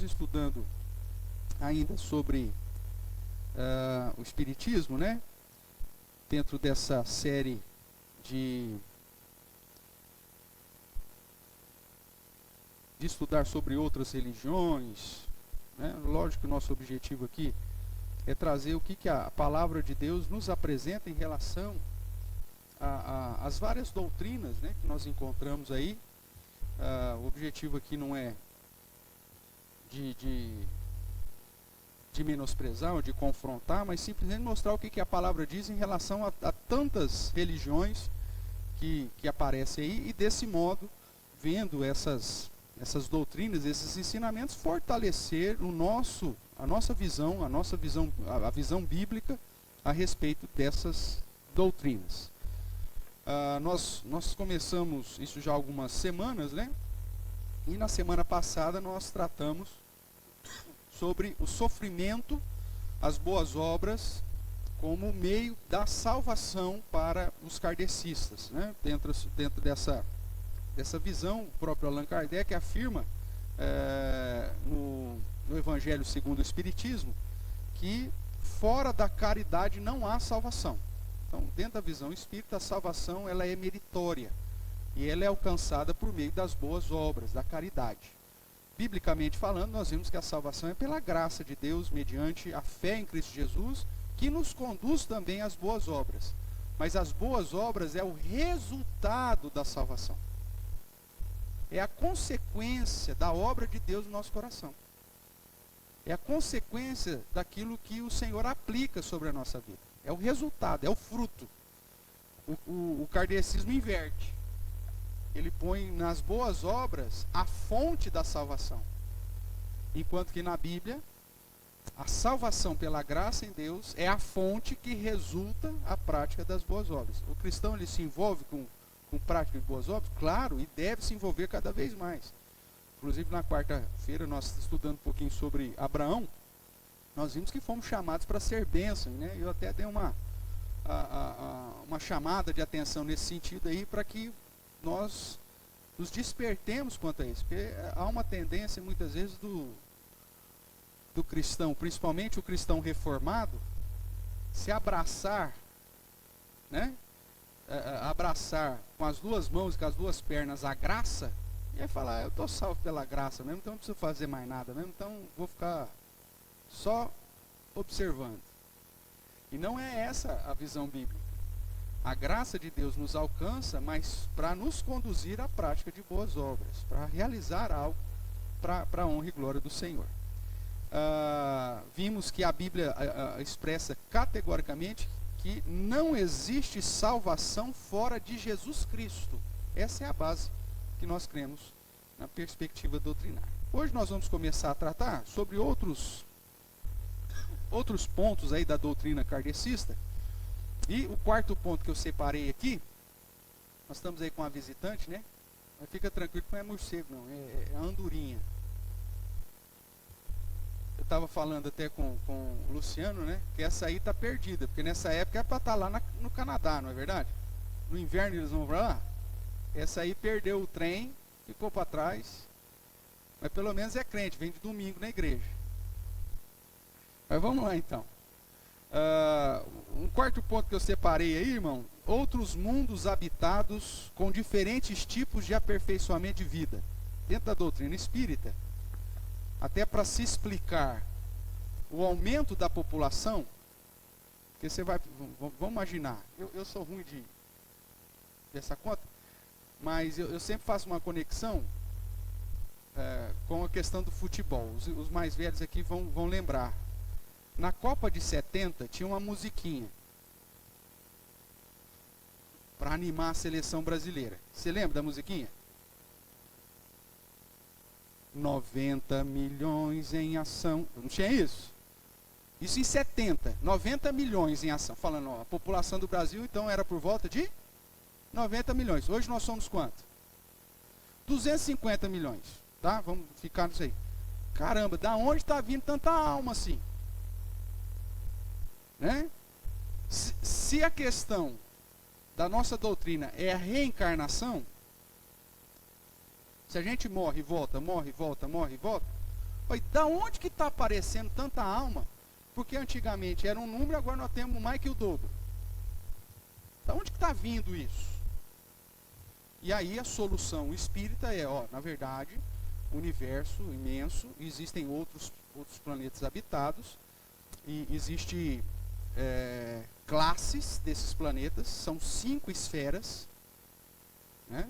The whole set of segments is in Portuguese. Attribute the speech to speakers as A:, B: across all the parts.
A: estamos estudando ainda sobre o Espiritismo, né? Dentro dessa série de estudar sobre outras religiões, né? Lógico que o nosso objetivo aqui é trazer o que a palavra de Deus nos apresenta em relação às várias doutrinas, né, que nós encontramos aí. O objetivo aqui não é de menosprezar ou de confrontar, mas simplesmente mostrar o que a palavra diz em relação a tantas religiões que aparecem aí, e desse modo, vendo essas doutrinas, esses ensinamentos, fortalecer a nossa visão, a visão bíblica a respeito dessas doutrinas. Nós começamos isso já há algumas semanas, né? E na semana passada nós tratamos sobre o sofrimento, as boas obras, como meio da salvação para os kardecistas, né? Dentro dessa visão, o próprio Allan Kardec afirma no Evangelho segundo o Espiritismo que fora da caridade não há salvação. Então, dentro da visão espírita, a salvação ela é meritória e ela é alcançada por meio das boas obras, da caridade. Biblicamente falando, nós vimos que a salvação é pela graça de Deus, mediante a fé em Cristo Jesus, que nos conduz também às boas obras. Mas as boas obras é o resultado da salvação. É a consequência da obra de Deus no nosso coração. É a consequência daquilo que o Senhor aplica sobre a nossa vida. É o resultado, é o fruto. O kardecismo inverte. Ele põe nas boas obras a fonte da salvação. Enquanto que na Bíblia, a salvação pela graça em Deus é a fonte que resulta a prática das boas obras. O cristão ele se envolve com prática de boas obras? Claro, e deve se envolver cada vez mais. Inclusive na quarta-feira, nós estudando um pouquinho sobre Abraão, nós vimos que fomos chamados para ser bênção, né? Eu até dei uma chamada de atenção nesse sentido aí, para que nós nos despertemos quanto a isso, porque há uma tendência muitas vezes do cristão, principalmente o cristão reformado, se abraçar, né? Abraçar com as duas mãos e com as duas pernas a graça, e aí falar, eu estou salvo pela graça mesmo, então não preciso fazer mais nada mesmo, então vou ficar só observando. E não é essa a visão bíblica. A graça de Deus nos alcança, mas para nos conduzir à prática de boas obras, para realizar algo para a honra e glória do Senhor. Vimos que a Bíblia expressa categoricamente que não existe salvação fora de Jesus Cristo. Essa é a base que nós cremos na perspectiva doutrinária. Hoje nós vamos começar a tratar sobre outros pontos aí da doutrina kardecista. E o quarto ponto que eu separei aqui, nós estamos aí com a visitante, né? Mas fica tranquilo que não é morcego não, é andorinha. Eu estava falando até com o Luciano, né? Que essa aí está perdida, porque nessa época é para estar lá no Canadá, não é verdade? No inverno eles vão para lá. Essa aí perdeu o trem, ficou para trás, mas pelo menos é crente, vem de domingo na igreja. Mas vamos lá então. Um quarto ponto que eu separei aí, irmão, outros mundos habitados com diferentes tipos de aperfeiçoamento de vida, dentro da doutrina espírita, até para se explicar o aumento da população, porque você vai, vamos imaginar, eu sou ruim dessa conta, mas eu sempre faço uma conexão com a questão do futebol. Os mais velhos aqui vão lembrar. Na Copa de 70 tinha uma musiquinha para animar a seleção brasileira. Você lembra da musiquinha? 90 milhões em ação. Não tinha isso? Isso em 70. 90 milhões em ação. Falando, ó, a população do Brasil então era por volta de 90 milhões. Hoje nós somos quanto? 250 milhões. Tá? Vamos ficar nisso aí. Caramba, da onde está vindo tanta alma assim? Né? Se a questão da nossa doutrina é a reencarnação, se a gente morre e volta, morre e volta, morre e volta, Oi, da onde que está aparecendo tanta alma? Porque antigamente era um número, agora nós temos mais que o dobro. Da onde que está vindo isso? E aí a solução espírita é, na verdade, o universo imenso, existem outros planetas habitados, e existe classes desses planetas, são 5 esferas, né?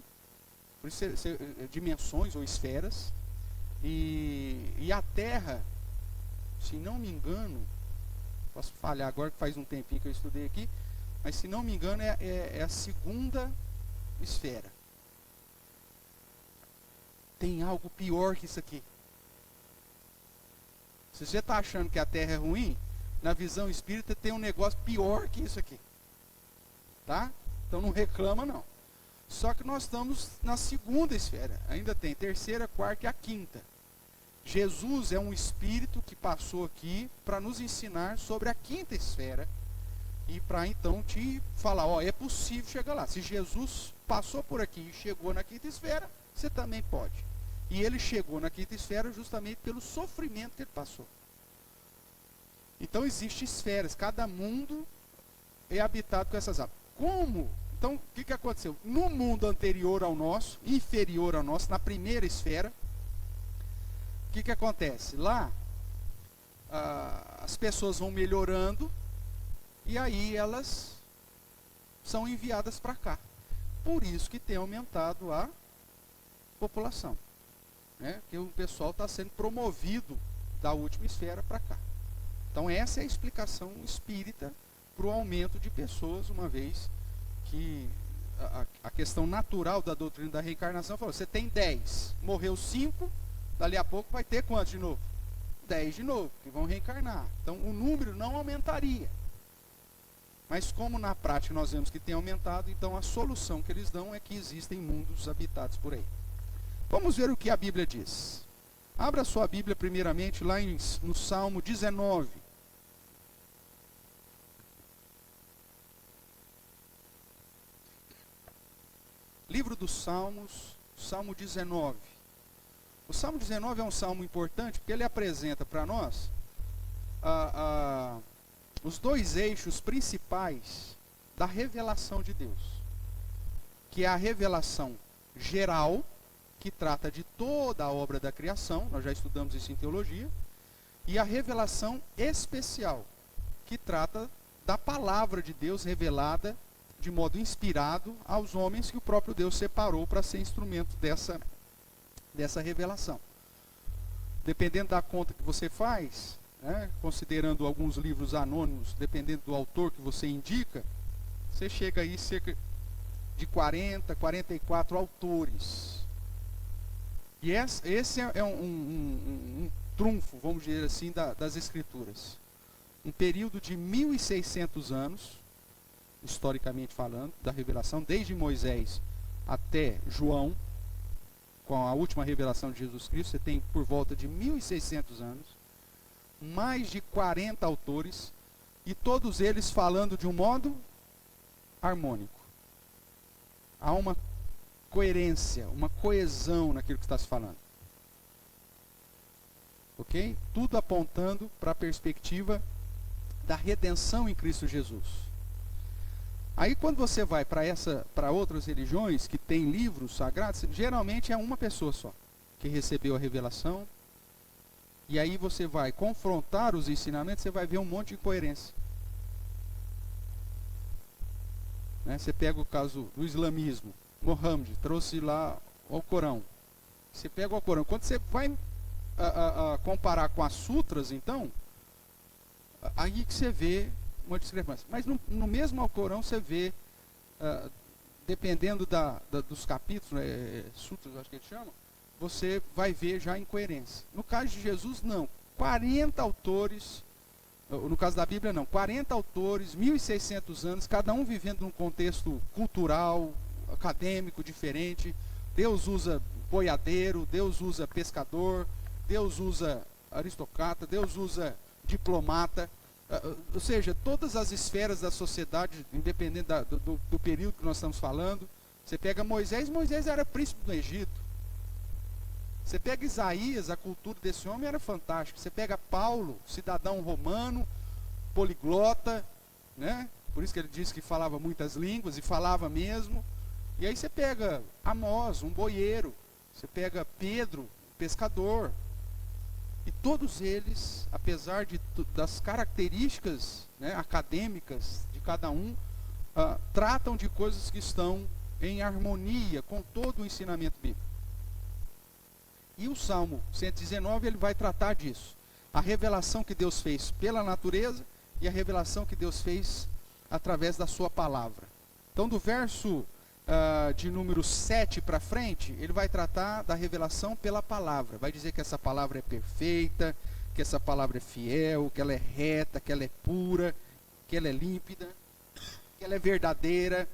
A: Por isso, dimensões ou esferas, e a Terra, se não me engano, posso falhar agora que faz um tempinho que eu estudei aqui, mas se não me engano é a 2ª esfera. Tem algo pior que isso aqui. Se você está achando que a Terra é ruim, na visão espírita tem um negócio pior que isso aqui. Tá? Então não reclama não. Só que nós estamos na 2ª esfera. Ainda tem 3ª, 4ª e a 5ª. Jesus é um espírito que passou aqui para nos ensinar sobre a 5ª esfera. E para então te falar, é possível chegar lá. Se Jesus passou por aqui e chegou na 5ª esfera, você também pode. E ele chegou na 5ª esfera justamente pelo sofrimento que ele passou. Então existem esferas, cada mundo é habitado com essas almas. Como? Então, o que aconteceu? No mundo anterior ao nosso, inferior ao nosso, na 1ª esfera, o que acontece? Lá, as pessoas vão melhorando, e aí elas são enviadas para cá. Por isso que tem aumentado a população. Que o pessoal está sendo promovido da última esfera para cá. Então essa é a explicação espírita para o aumento de pessoas, uma vez que a questão natural da doutrina da reencarnação falou, você tem 10, morreu 5, dali a pouco vai ter quantos de novo? 10 de novo, que vão reencarnar. Então o número não aumentaria. Mas como na prática nós vemos que tem aumentado, então a solução que eles dão é que existem mundos habitados por aí. Vamos ver o que a Bíblia diz. Abra sua Bíblia primeiramente lá no Salmo 19. Livro dos Salmos, Salmo 19. O Salmo 19 é um salmo importante porque ele apresenta para nós os 2 eixos principais da revelação de Deus. Que é a revelação geral, que trata de toda a obra da criação, nós já estudamos isso em teologia, e a revelação especial, que trata da palavra de Deus revelada de modo inspirado aos homens que o próprio Deus separou para ser instrumento dessa revelação. Dependendo da conta que você faz, considerando alguns livros anônimos, dependendo do autor que você indica, você chega aí cerca de 40, 44 autores. E esse é um trunfo, vamos dizer assim, das Escrituras. Um período de 1.600 anos, historicamente falando, da revelação, desde Moisés até João, com a última revelação de Jesus Cristo, você tem por volta de 1.600 anos, mais de 40 autores, e todos eles falando de um modo harmônico. Há uma coerência, uma coesão naquilo que está se falando. Ok? Tudo apontando para a perspectiva da redenção em Cristo Jesus. Aí quando você vai para outras religiões que têm livros sagrados, geralmente é uma pessoa só que recebeu a revelação. E aí você vai confrontar os ensinamentos, você vai ver um monte de incoerência. Você pega o caso do islamismo. Mohammed trouxe lá o Corão. Você pega o Corão. Quando você vai comparar com as sutras, então, aí que você vê uma discrepância. Mas no mesmo Alcorão você vê, dependendo dos capítulos, sutras, acho que ele chama, você vai ver já incoerência. No caso de Jesus, não. 40 autores, no caso da Bíblia, não. 40 autores, 1.600 anos, cada um vivendo num contexto cultural, acadêmico, diferente. Deus usa boiadeiro, Deus usa pescador, Deus usa aristocrata, Deus usa diplomata. Ou seja, todas as esferas da sociedade, independente do período que nós estamos falando. Você pega Moisés era príncipe do Egito. Você pega Isaías, a cultura desse homem era fantástica. Você pega Paulo, cidadão romano, poliglota, né? Por isso que ele disse que falava muitas línguas, e falava mesmo. E aí você pega Amós, um boieiro. Você pega Pedro, pescador. E todos eles, apesar das características, né, acadêmicas de cada um, tratam de coisas que estão em harmonia com todo o ensinamento bíblico. E o Salmo 119, ele vai tratar disso. A revelação que Deus fez pela natureza e a revelação que Deus fez através da sua palavra. Então, do verso de número 7 para frente, ele vai tratar da revelação pela palavra. Vai dizer que essa palavra é perfeita, que essa palavra é fiel, que ela é reta, que ela é pura, que ela é límpida, que ela é verdadeira.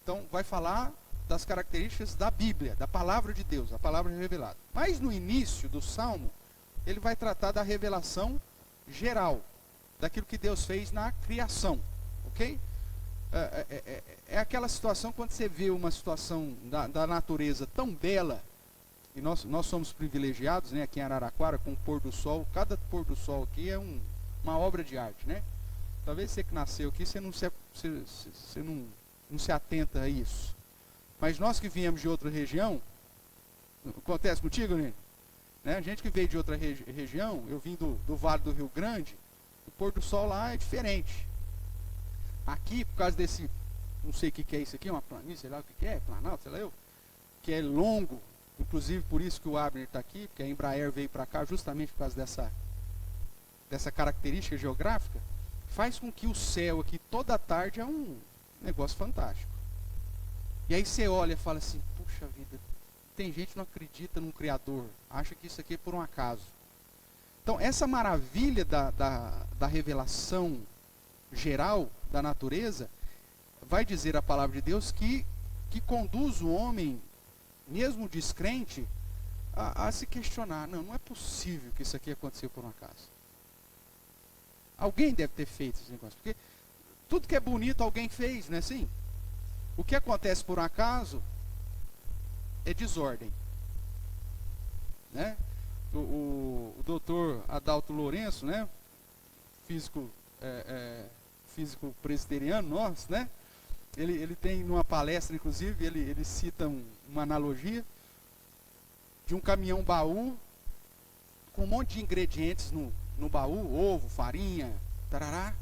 A: Então, vai falar das características da Bíblia, da palavra de Deus, a palavra revelada. Mas no início do Salmo, ele vai tratar da revelação geral, daquilo que Deus fez na criação, ok? É aquela situação, quando você vê uma situação da natureza tão bela, e nós somos privilegiados, né, aqui em Araraquara, com o pôr do sol. Cada pôr do sol aqui é uma obra de arte, né? Talvez você que nasceu aqui, você não se atenta a isso. Mas nós que viemos de outra região, acontece contigo, né? A gente que veio de outra região, eu vim do Vale do Rio Grande, o pôr do sol lá é diferente. Aqui, por causa desse, não sei o que é isso aqui, uma planície, sei lá o que é, planalto, sei lá eu, que é longo, inclusive por isso que o Abner está aqui, porque a Embraer veio para cá justamente por causa dessa característica geográfica, faz com que o céu aqui toda tarde é um negócio fantástico. E aí você olha e fala assim, puxa vida, tem gente que não acredita num Criador, acha que isso aqui é por um acaso. Então, essa maravilha da revelação geral da natureza, vai dizer a palavra de Deus que conduz o homem, mesmo descrente, a se questionar, não é possível que isso aqui aconteceu por um acaso. Alguém deve ter feito esse negócio, porque tudo que é bonito alguém fez, não é assim? O que acontece por um acaso é desordem, né? O doutor Adalto Lourenço, né? Físico presbiteriano nosso, né? Ele tem numa palestra, inclusive, ele cita uma analogia de um caminhão baú com um monte de ingredientes no baú, ovo, farinha, tarará.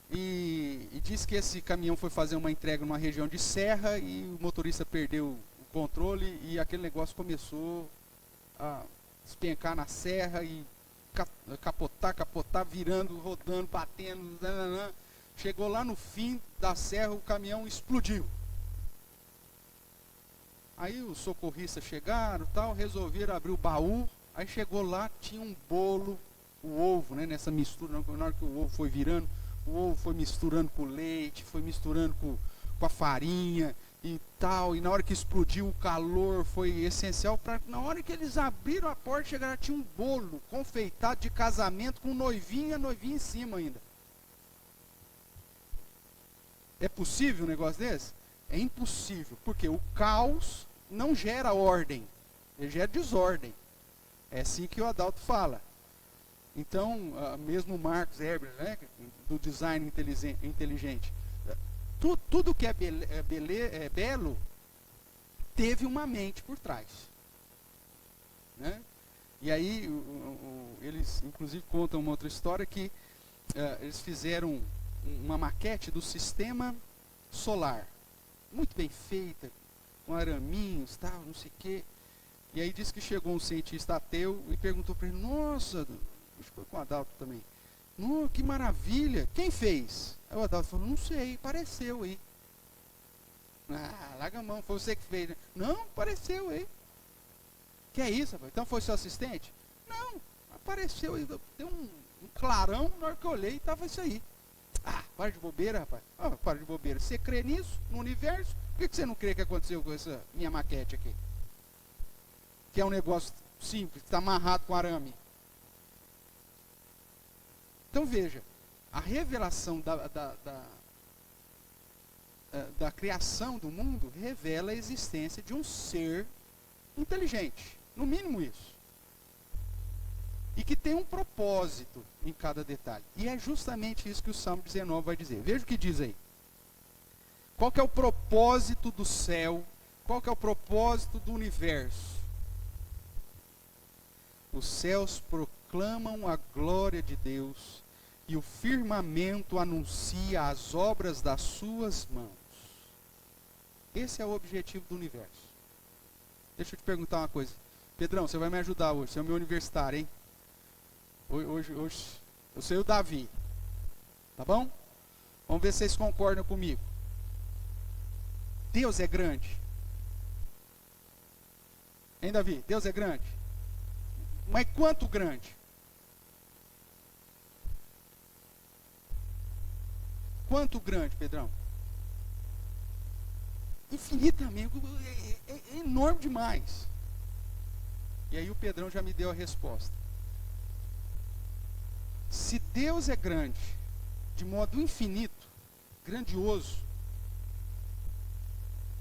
A: E diz que esse caminhão foi fazer uma entrega numa região de serra e o motorista perdeu o controle e aquele negócio começou a despencar na serra e capotar, virando, rodando, batendo, nananã. Chegou lá no fim da serra, o caminhão explodiu. Aí os socorristas chegaram, tal, resolveram abrir o baú. Aí chegou lá, tinha um bolo, o ovo, né, nessa mistura. Na hora que o ovo foi virando, o ovo foi misturando com o leite, foi misturando com a farinha e tal. E na hora que explodiu, o calor foi essencial para, na hora que eles abriram a porta, chegaram, tinha um bolo confeitado de casamento com noivinho e a noivinha em cima ainda. É possível um negócio desse? É impossível, porque o caos não gera ordem, ele gera desordem. É assim que o Adalto fala. Então, mesmo o Marcos Eberle, né, do design inteligente, tudo que é belo teve uma mente por trás, né? E aí eles inclusive contam uma outra história que eles fizeram uma maquete do sistema solar, muito bem feita, com araminhos, tal, não sei o quê. E aí diz que chegou um cientista ateu e perguntou para ele, nossa, acho que foi com o Adalto também, que maravilha, quem fez? Aí o Adalto falou, não sei, apareceu aí. Larga a mão, foi você que fez, né? Não, apareceu aí. Que é isso, rapaz? Então foi seu assistente? Não, apareceu aí, deu um clarão, na hora que eu olhei, estava isso aí. Para de bobeira, rapaz. Para de bobeira. Você crê nisso, no universo? Por que você não crê que aconteceu com essa minha maquete aqui? Que é um negócio simples, está amarrado com arame. Então veja, a revelação da criação do mundo revela a existência de um ser inteligente. No mínimo isso. E que tem um propósito em cada detalhe. E é justamente isso que o Salmo 19 vai dizer. Veja o que diz aí. Qual que é o propósito do céu? Qual que é o propósito do universo? Os céus proclamam a glória de Deus e o firmamento anuncia as obras das suas mãos. Esse é o objetivo do universo. Deixa eu te perguntar uma coisa. Pedrão, você vai me ajudar hoje. Você é o meu universitário, hein? Hoje, eu sei o Davi. Tá bom? Vamos ver se vocês concordam comigo. Deus é grande. Hein, Davi? Deus é grande. Mas quanto grande? Quanto grande, Pedrão? Infinitamente. É enorme demais. E aí o Pedrão já me deu a resposta. Se Deus é grande, de modo infinito, grandioso,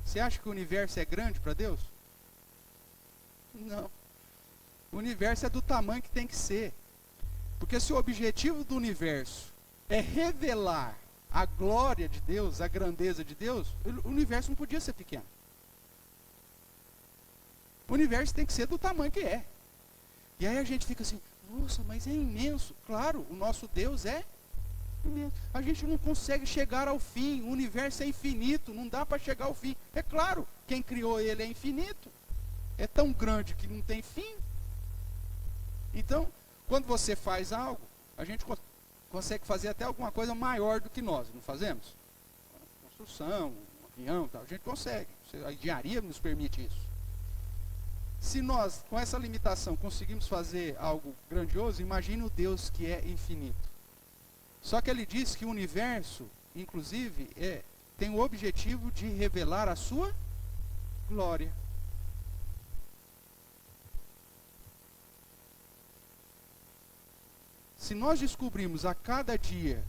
A: você acha que o universo é grande para Deus? Não. O universo é do tamanho que tem que ser. Porque se o objetivo do universo é revelar a glória de Deus, a grandeza de Deus, o universo não podia ser pequeno. O universo tem que ser do tamanho que é. E aí a gente fica assim, nossa, mas é imenso. Claro, o nosso Deus é imenso. A gente não consegue chegar ao fim. O universo é infinito, não dá para chegar ao fim. É claro, quem criou ele é infinito. É tão grande que não tem fim. Então, quando você faz algo, a gente consegue fazer até alguma coisa maior do que nós, não fazemos? Construção, um avião, tal, a gente consegue. A engenharia nos permite isso. Se nós, com essa limitação, conseguimos fazer algo grandioso, imagine o Deus que é infinito. Só que ele diz que o universo, inclusive, tem o objetivo de revelar a sua glória. Se nós descobrirmos a cada dia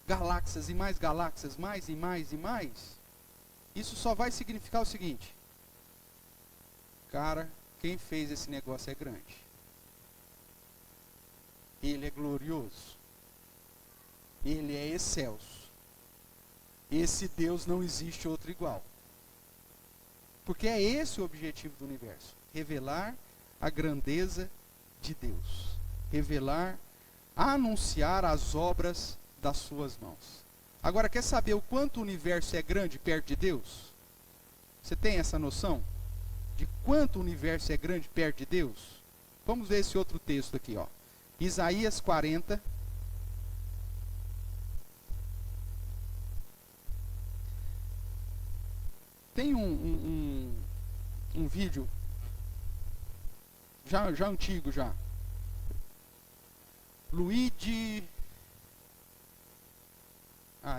A: galáxias e mais galáxias, mais e mais e mais, isso só vai significar o seguinte: cara, quem fez esse negócio é grande. Ele é glorioso. Ele é excelso. Esse Deus não existe outro igual. Porque é esse o objetivo do universo: revelar a grandeza de Deus. Revelar, anunciar as obras das suas mãos. Agora, quer saber o quanto o universo é grande perto de Deus? Você tem essa noção? De quanto o universo é grande perto de Deus? Vamos ver esse outro texto aqui, ó. Isaías 40. Tem um vídeo já antigo já. Luigi.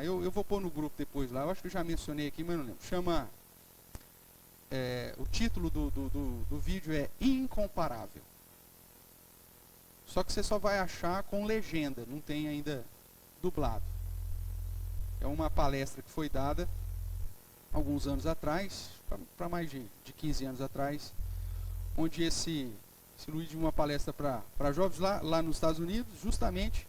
A: Eu vou pôr no grupo depois lá. Eu acho que eu já mencionei aqui, mas não lembro. Chama. O título do vídeo é Incomparável. Só que você só vai achar com legenda, não tem ainda dublado. É uma palestra que foi dada alguns anos atrás, para mais de 15 anos atrás, onde esse Luigi, uma palestra para jovens lá nos Estados Unidos, justamente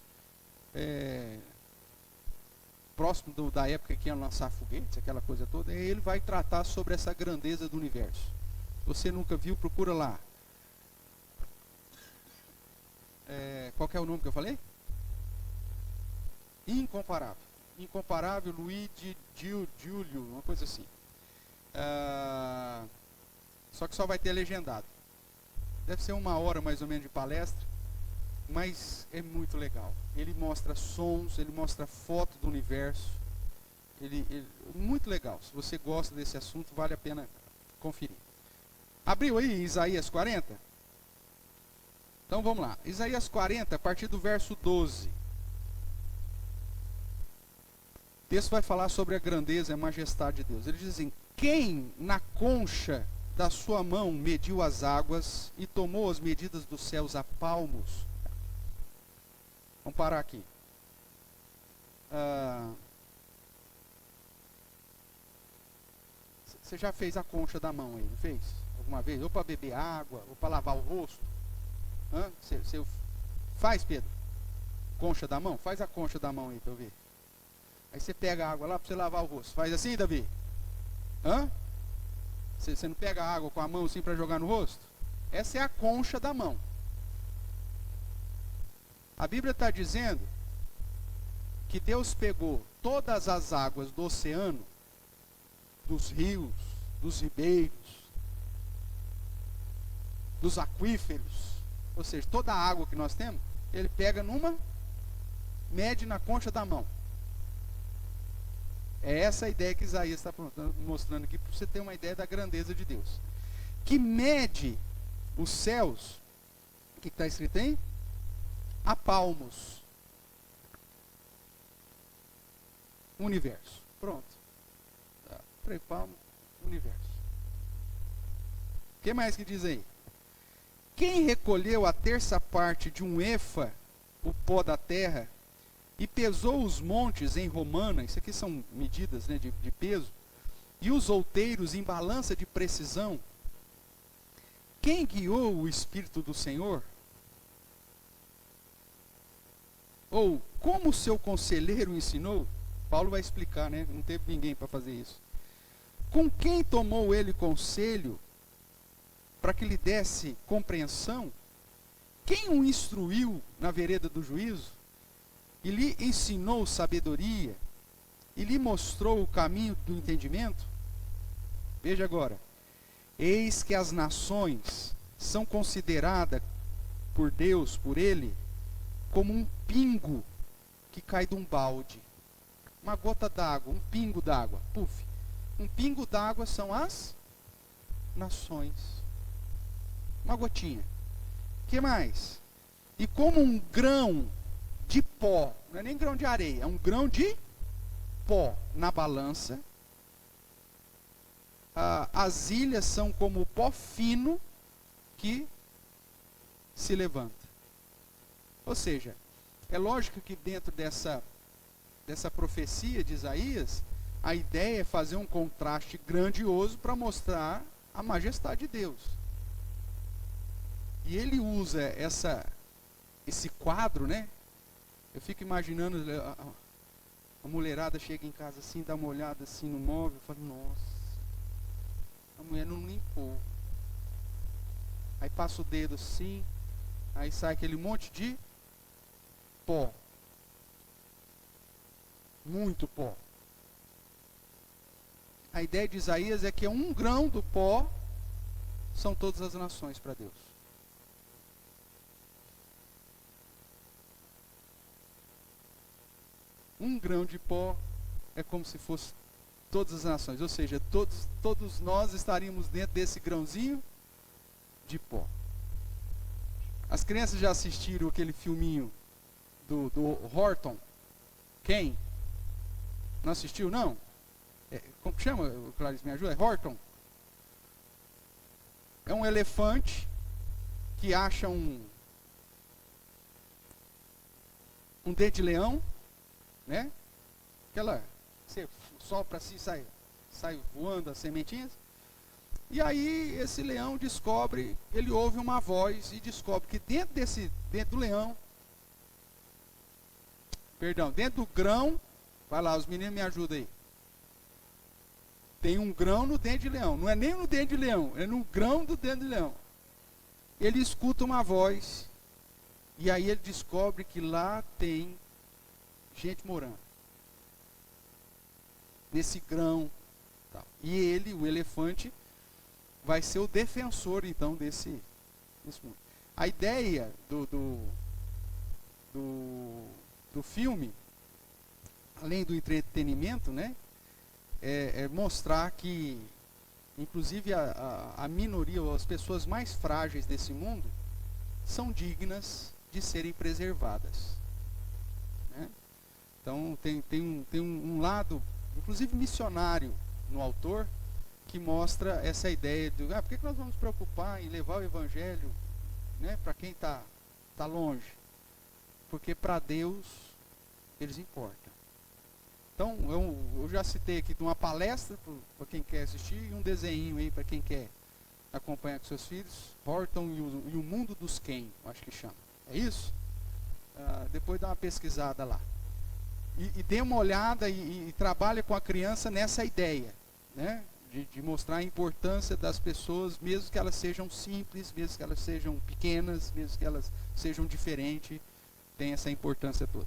A: próximo da época que iam lançar foguetes, aquela coisa toda, e ele vai tratar sobre essa grandeza do universo. Se você nunca viu, procura lá. Qual que é o nome que eu falei? Incomparável. Incomparável, Luigi Giulio, uma coisa assim. Só que só vai ter legendado. Deve ser 1 hora mais ou menos de palestra, mas é muito legal. Ele mostra sons, ele mostra foto do universo. Muito legal. Se você gosta desse assunto, vale a pena conferir. Abriu aí Isaías 40? Então vamos lá. Isaías 40, a partir do verso 12. O texto vai falar sobre a grandeza e a majestade de Deus. Ele diz assim: quem na concha da sua mão mediu as águas e tomou as medidas dos céus a palmos. Vamos parar aqui. Você já fez a concha da mão aí, não fez? alguma vez? Ou para beber água, ou para lavar o rosto? Você faz, Pedro? Concha da mão? Faz a concha da mão aí para eu ver. Aí você pega a água lá para você lavar o rosto. Faz assim, Davi? Você não pega a água com a mão assim para jogar no rosto? Essa é a concha da mão. A Bíblia está dizendo que Deus pegou todas as águas do oceano, dos rios, dos ribeiros, dos aquíferos, ou seja, toda a água que nós temos, ele pega mede na concha da mão. É essa a ideia que Isaías está mostrando aqui, para você ter uma ideia da grandeza de Deus. Que mede os céus, o que está escrito aí? A palmos. Universo. Pronto. 3 palmos, universo. O que mais que diz aí? Quem recolheu a terça parte de um efa, o pó da terra, e pesou os montes em romana, isso aqui são medidas, né, de peso, e os outeiros em balança de precisão, quem guiou o Espírito do Senhor? Ou como o seu conselheiro ensinou? Paulo vai explicar, né? Não teve ninguém para fazer isso. Com quem tomou ele conselho para que lhe desse compreensão? Quem o instruiu na vereda do juízo? E lhe ensinou sabedoria? E lhe mostrou o caminho do entendimento? Veja agora. Eis que as nações são consideradas por Deus, por Ele, como um pingo que cai de um balde. Uma gota d'água, um pingo d'água. Puf. Um pingo d'água são as nações. Uma gotinha. O que mais? E como um grão de pó, não é nem grão de areia, é um grão de pó na balança. As ilhas são como o pó fino que se levanta. Ou seja, é lógico que dentro dessa profecia de Isaías, a ideia é fazer um contraste grandioso para mostrar a majestade de Deus. E ele usa esse quadro, né? Eu fico imaginando, a mulherada chega em casa assim, dá uma olhada assim no móvel, e fala, nossa, a mulher não limpou. Aí passa o dedo assim, aí sai aquele monte de pó. Muito pó. A ideia de Isaías é que um grão do pó são todas as nações para Deus. Um grão de pó é como se fosse todas as nações. Ou seja, todos nós estaríamos dentro desse grãozinho de pó. As crianças já assistiram aquele filminho do Horton? Quem? Não assistiu, não? Como chama? O Clarice me ajuda? É Horton? É um elefante que acha um dente de leão, né? Você sopra assim, sai voando as sementinhas. E aí esse leão descobre, ele ouve uma voz e descobre que dentro do leão, dentro do grão, vai lá, os meninos me ajudam aí. Tem um grão no dente de leão. Não é nem no dente de leão, é no grão do dente de leão. Ele escuta uma voz. E aí ele descobre que lá tem gente morando. Nesse grão. Tal. E ele, o elefante, vai ser o defensor, então, desse mundo. A ideia do filme, além do entretenimento, né? É mostrar que, inclusive, a minoria, ou as pessoas mais frágeis desse mundo, são dignas de serem preservadas. Né? Então, tem um lado, inclusive missionário, no autor, que mostra essa ideia de, por que nós vamos nos preocupar em levar o evangelho, né, para quem está longe? Porque para Deus, eles importam. Então, eu já citei aqui uma palestra para quem quer assistir e um desenho aí para quem quer acompanhar com seus filhos, Horton e o Mundo dos Ken, acho que chama. É isso? Depois dá uma pesquisada lá. E dê uma olhada e trabalhe com a criança nessa ideia, né? De mostrar a importância das pessoas, mesmo que elas sejam simples, mesmo que elas sejam pequenas, mesmo que elas sejam diferentes, tem essa importância toda.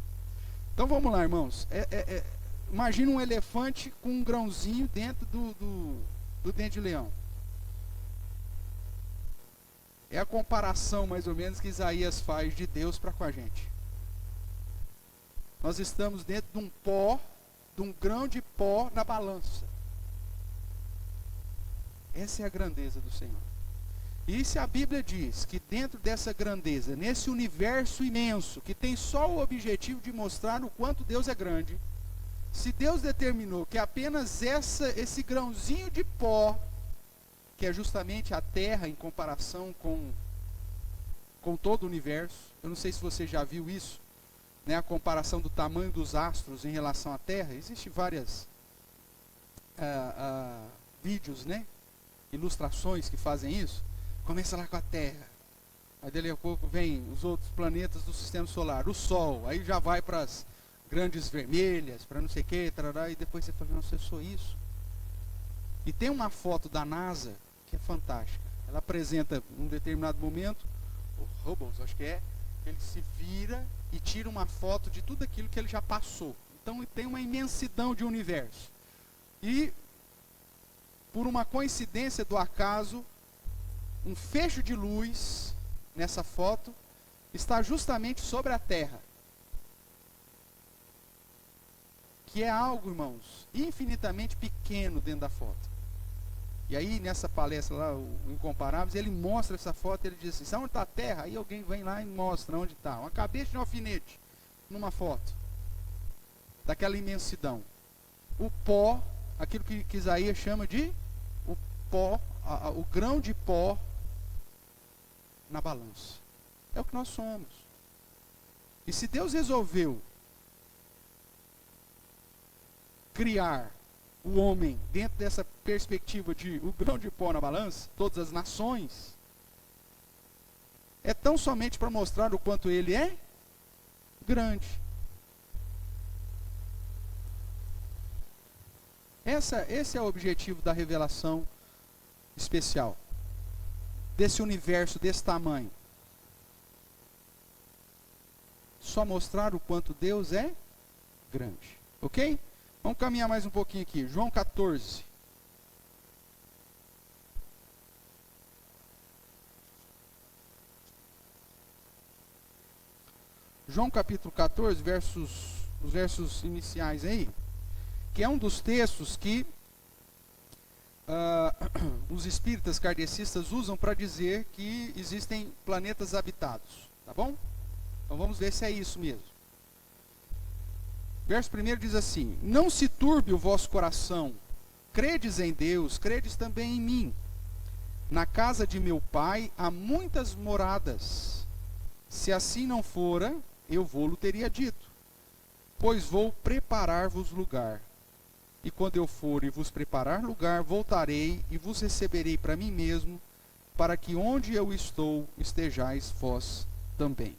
A: Então vamos lá, irmãos. Imagina um elefante com um grãozinho dentro do dente de leão. É a comparação, mais ou menos, que Isaías faz de Deus para com a gente. Nós estamos dentro de um pó, de um grão de pó na balança. Essa é a grandeza do Senhor. E se a Bíblia diz que dentro dessa grandeza, nesse universo imenso, que tem só o objetivo de mostrar o quanto Deus é grande, se Deus determinou que apenas esse grãozinho de pó, que é justamente a Terra em comparação com todo o universo, eu não sei se você já viu isso, né, a comparação do tamanho dos astros em relação à Terra, existem várias vídeos, né, ilustrações que fazem isso. Começa lá com a Terra, aí dali a pouco vem os outros planetas do sistema solar, o Sol, aí já vai para as grandes vermelhas, para não sei o que, e depois você fala, nossa, eu sou isso. E tem uma foto da NASA que é fantástica. Ela apresenta, num determinado momento, o Hubble, acho que é, ele se vira e tira uma foto de tudo aquilo que ele já passou. Então tem uma imensidão de universo. E, por uma coincidência do acaso, um fecho de luz nessa foto está justamente sobre a Terra. Que é algo, irmãos, infinitamente pequeno dentro da foto. E aí, nessa palestra lá, o Incomparáveis, ele mostra essa foto, ele diz assim, onde está a Terra? Aí alguém vem lá e mostra onde está. Uma cabeça de um alfinete, numa foto. Daquela imensidão. O pó, aquilo que Isaías chama de o pó, o grão de pó na balança. É o que nós somos. E se Deus resolveu criar o homem dentro dessa perspectiva de o grão de pó na balança, todas as nações, é tão somente para mostrar o quanto ele é grande. Esse é o objetivo da revelação especial, desse universo, desse tamanho. Só mostrar o quanto Deus é grande. Ok? Vamos caminhar mais um pouquinho aqui. João 14. João capítulo 14, os versos iniciais aí, que é um dos textos que os espíritas kardecistas usam para dizer que existem planetas habitados. Tá bom? Então vamos ver se é isso mesmo. Verso 1 diz assim: não se turbe o vosso coração, credes em Deus, credes também em mim. Na casa de meu pai há muitas moradas. Se assim não fora, eu vou-lo teria dito. Pois vou preparar-vos lugar. E quando eu for e vos preparar lugar, voltarei e vos receberei para mim mesmo, para que onde eu estou, estejais vós também.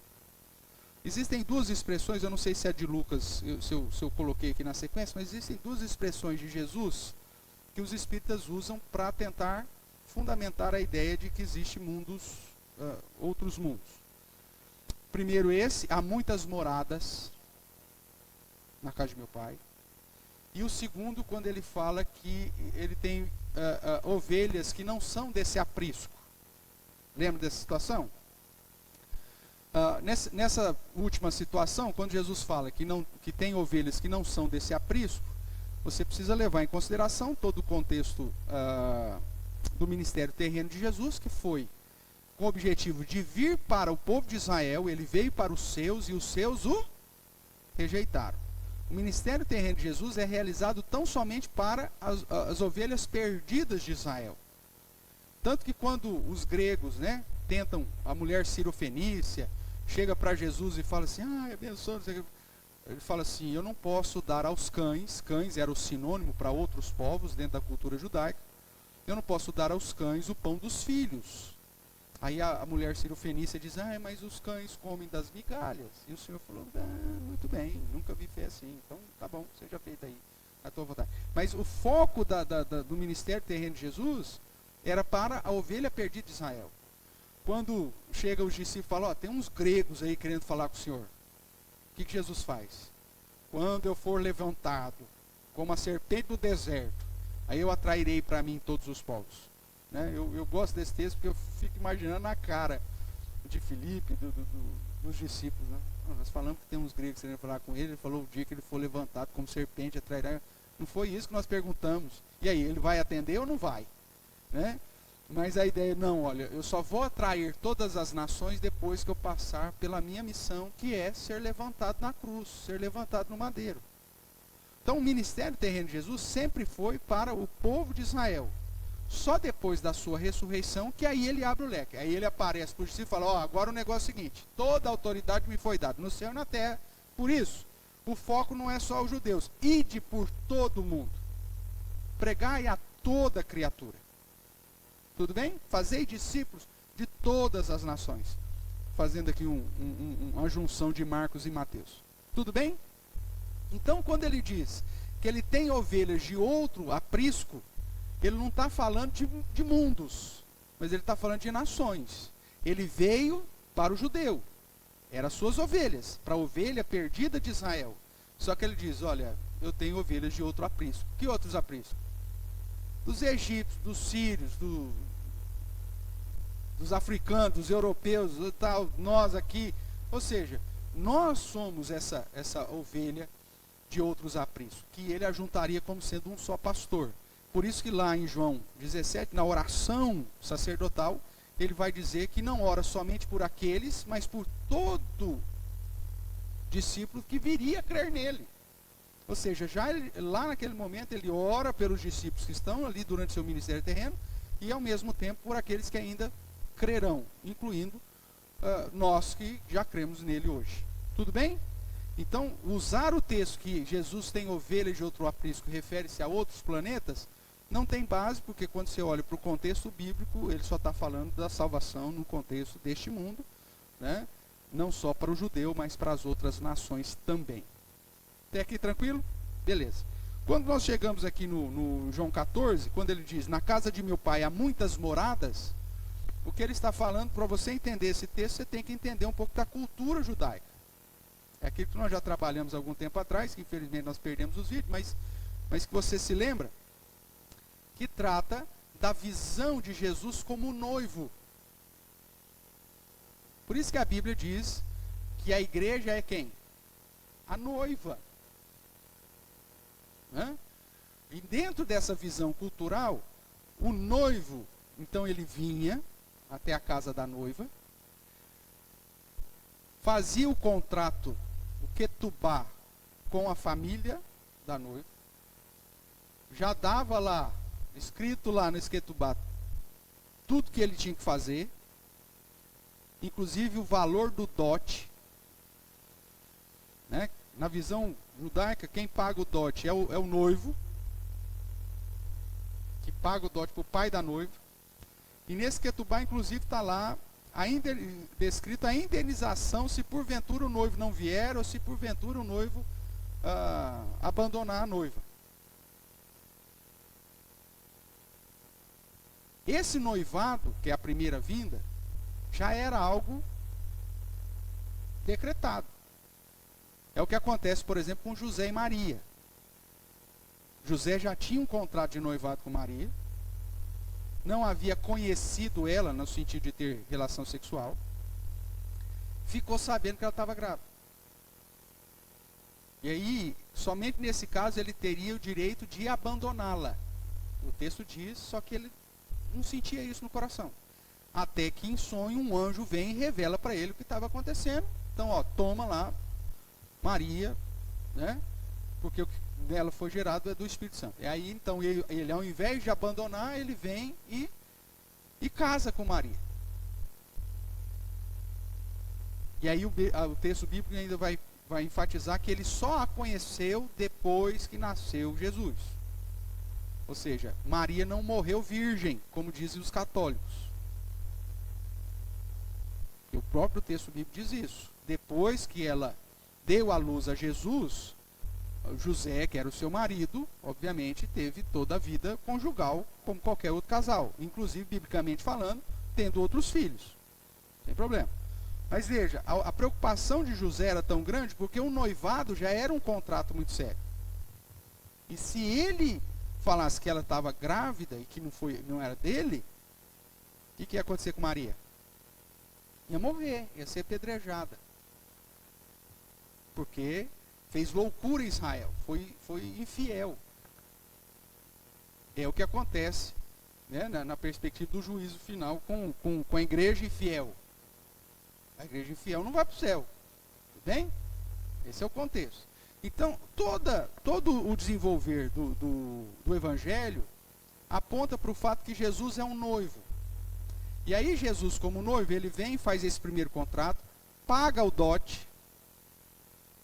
A: Existem duas expressões, eu não sei se é de Lucas, se eu coloquei aqui na sequência, mas existem duas expressões de Jesus que os espíritas usam para tentar fundamentar a ideia de que existem mundos, outros mundos. Primeiro esse, há muitas moradas na casa de meu pai. E o segundo, quando ele fala que ele tem ovelhas que não são desse aprisco. Lembra dessa situação? Nessa última situação, quando Jesus fala que tem ovelhas que não são desse aprisco, você precisa levar em consideração todo o contexto do ministério terreno de Jesus, que foi com o objetivo de vir para o povo de Israel. Ele veio para os seus e os seus o rejeitaram. O ministério terreno de Jesus é realizado tão somente para as ovelhas perdidas de Israel. Tanto que quando os gregos, né, tentam, a mulher cirofenícia chega para Jesus e fala assim, abençoa, ele fala assim, eu não posso dar aos cães era o sinônimo para outros povos dentro da cultura judaica, eu não posso dar aos cães o pão dos filhos. Aí a mulher cirofenícia diz, mas os cães comem das migalhas. E o Senhor falou, muito bem, nunca vi fé assim, então tá bom, seja feito aí, à tua vontade. Mas o foco do ministério terreno de Jesus era para a ovelha perdida de Israel. Quando chega os discípulos e falam, tem uns gregos aí querendo falar com o Senhor. O que Jesus faz? Quando eu for levantado como a serpente do deserto, aí eu atrairei para mim todos os povos. Né? Eu gosto desse texto porque eu fico imaginando a cara de Filipe, dos discípulos. Né? Nós falamos que tem uns gregos querendo falar com ele. Ele falou o dia que ele for levantado como serpente, atrairá. Não foi isso que nós perguntamos. E aí, ele vai atender ou não vai? Né? Mas a ideia é, não, olha, eu só vou atrair todas as nações depois que eu passar pela minha missão, que é ser levantado na cruz, ser levantado no madeiro. Então o ministério terreno de Jesus sempre foi para o povo de Israel. Só depois da sua ressurreição que aí ele abre o leque. Aí ele aparece para os discípulos e fala, agora o negócio é o seguinte, toda a autoridade me foi dada no céu e na terra. Por isso, o foco não é só os judeus. Ide por todo o mundo. Pregai a toda criatura. Tudo bem? Fazei discípulos de todas as nações. Fazendo aqui uma junção de Marcos e Mateus. Tudo bem? Então, quando ele diz que ele tem ovelhas de outro aprisco, ele não está falando de mundos, mas ele está falando de nações. Ele veio para o judeu. Eram suas ovelhas, para a ovelha perdida de Israel. Só que ele diz, olha, eu tenho ovelhas de outro aprisco. Que outros apriscos? Dos egípcios, dos sírios, dos africanos, dos europeus, tal, nós aqui. Ou seja, nós somos essa ovelha de outros apriscos, que ele ajuntaria como sendo um só pastor. Por isso que lá em João 17, na oração sacerdotal, ele vai dizer que não ora somente por aqueles, mas por todo discípulo que viria a crer nele. Ou seja, lá naquele momento ele ora pelos discípulos que estão ali durante seu ministério terreno e ao mesmo tempo por aqueles que ainda crerão, incluindo nós que já cremos nele hoje. Tudo bem? Então, usar o texto que Jesus tem ovelhas de outro aprisco refere-se a outros planetas, não tem base, porque quando você olha para o contexto bíblico, ele só está falando da salvação no contexto deste mundo, né? Não só para o judeu, mas para as outras nações também. Até aqui tranquilo? Beleza. Quando nós chegamos aqui no João 14, quando ele diz, na casa de meu pai há muitas moradas, o que ele está falando, para você entender esse texto, você tem que entender um pouco da cultura judaica. É aquilo que nós já trabalhamos há algum tempo atrás, que infelizmente nós perdemos os vídeos, mas que você se lembra, que trata da visão de Jesus como noivo. Por isso que a Bíblia diz que a igreja é quem? A noiva. Né? E dentro dessa visão cultural, o noivo, então ele vinha até a casa da noiva, fazia o contrato, o ketubá, com a família da noiva, já dava lá, escrito lá no ketubá, tudo que ele tinha que fazer, inclusive o valor do dote. Né? Na visão judaica, quem paga o dote é o noivo, que paga o dote para o pai da noiva. E nesse ketubá, inclusive, está lá descrito a indenização se porventura o noivo não vier ou se porventura o noivo abandonar a noiva. Esse noivado, que é a primeira vinda, já era algo decretado. É o que acontece, por exemplo, com José e Maria. José já tinha um contrato de noivado com Maria, não havia conhecido ela no sentido de ter relação sexual, ficou sabendo que ela estava grávida. E aí, somente nesse caso, ele teria o direito de abandoná-la. O texto diz, só que ele não sentia isso no coração. Até que em sonho um anjo vem e revela para ele o que estava acontecendo. Então, toma lá Maria, né? Porque o que nela foi gerado é do Espírito Santo. E aí, então, ele ao invés de abandonar, ele vem e casa com Maria. E aí o texto bíblico ainda vai enfatizar que ele só a conheceu depois que nasceu Jesus. Ou seja, Maria não morreu virgem, como dizem os católicos. E o próprio texto bíblico diz isso. Depois que ela deu à luz a Jesus, José, que era o seu marido, obviamente teve toda a vida conjugal, como qualquer outro casal. Inclusive, biblicamente falando, tendo outros filhos. Sem problema. Mas veja, a preocupação de José era tão grande porque o noivado já era um contrato muito sério. E se ele falasse que ela estava grávida e que não era dele, o que ia acontecer com Maria? Ia morrer, ia ser apedrejada. Porque fez loucura em Israel, foi infiel. É o que acontece, né, na perspectiva do juízo final com a igreja infiel. A igreja infiel não vai para o céu. Tudo bem? Esse é o contexto. Então, todo o desenvolver do evangelho aponta para o fato que Jesus é um noivo. E aí Jesus, como noivo, ele vem, faz esse primeiro contrato, paga o dote.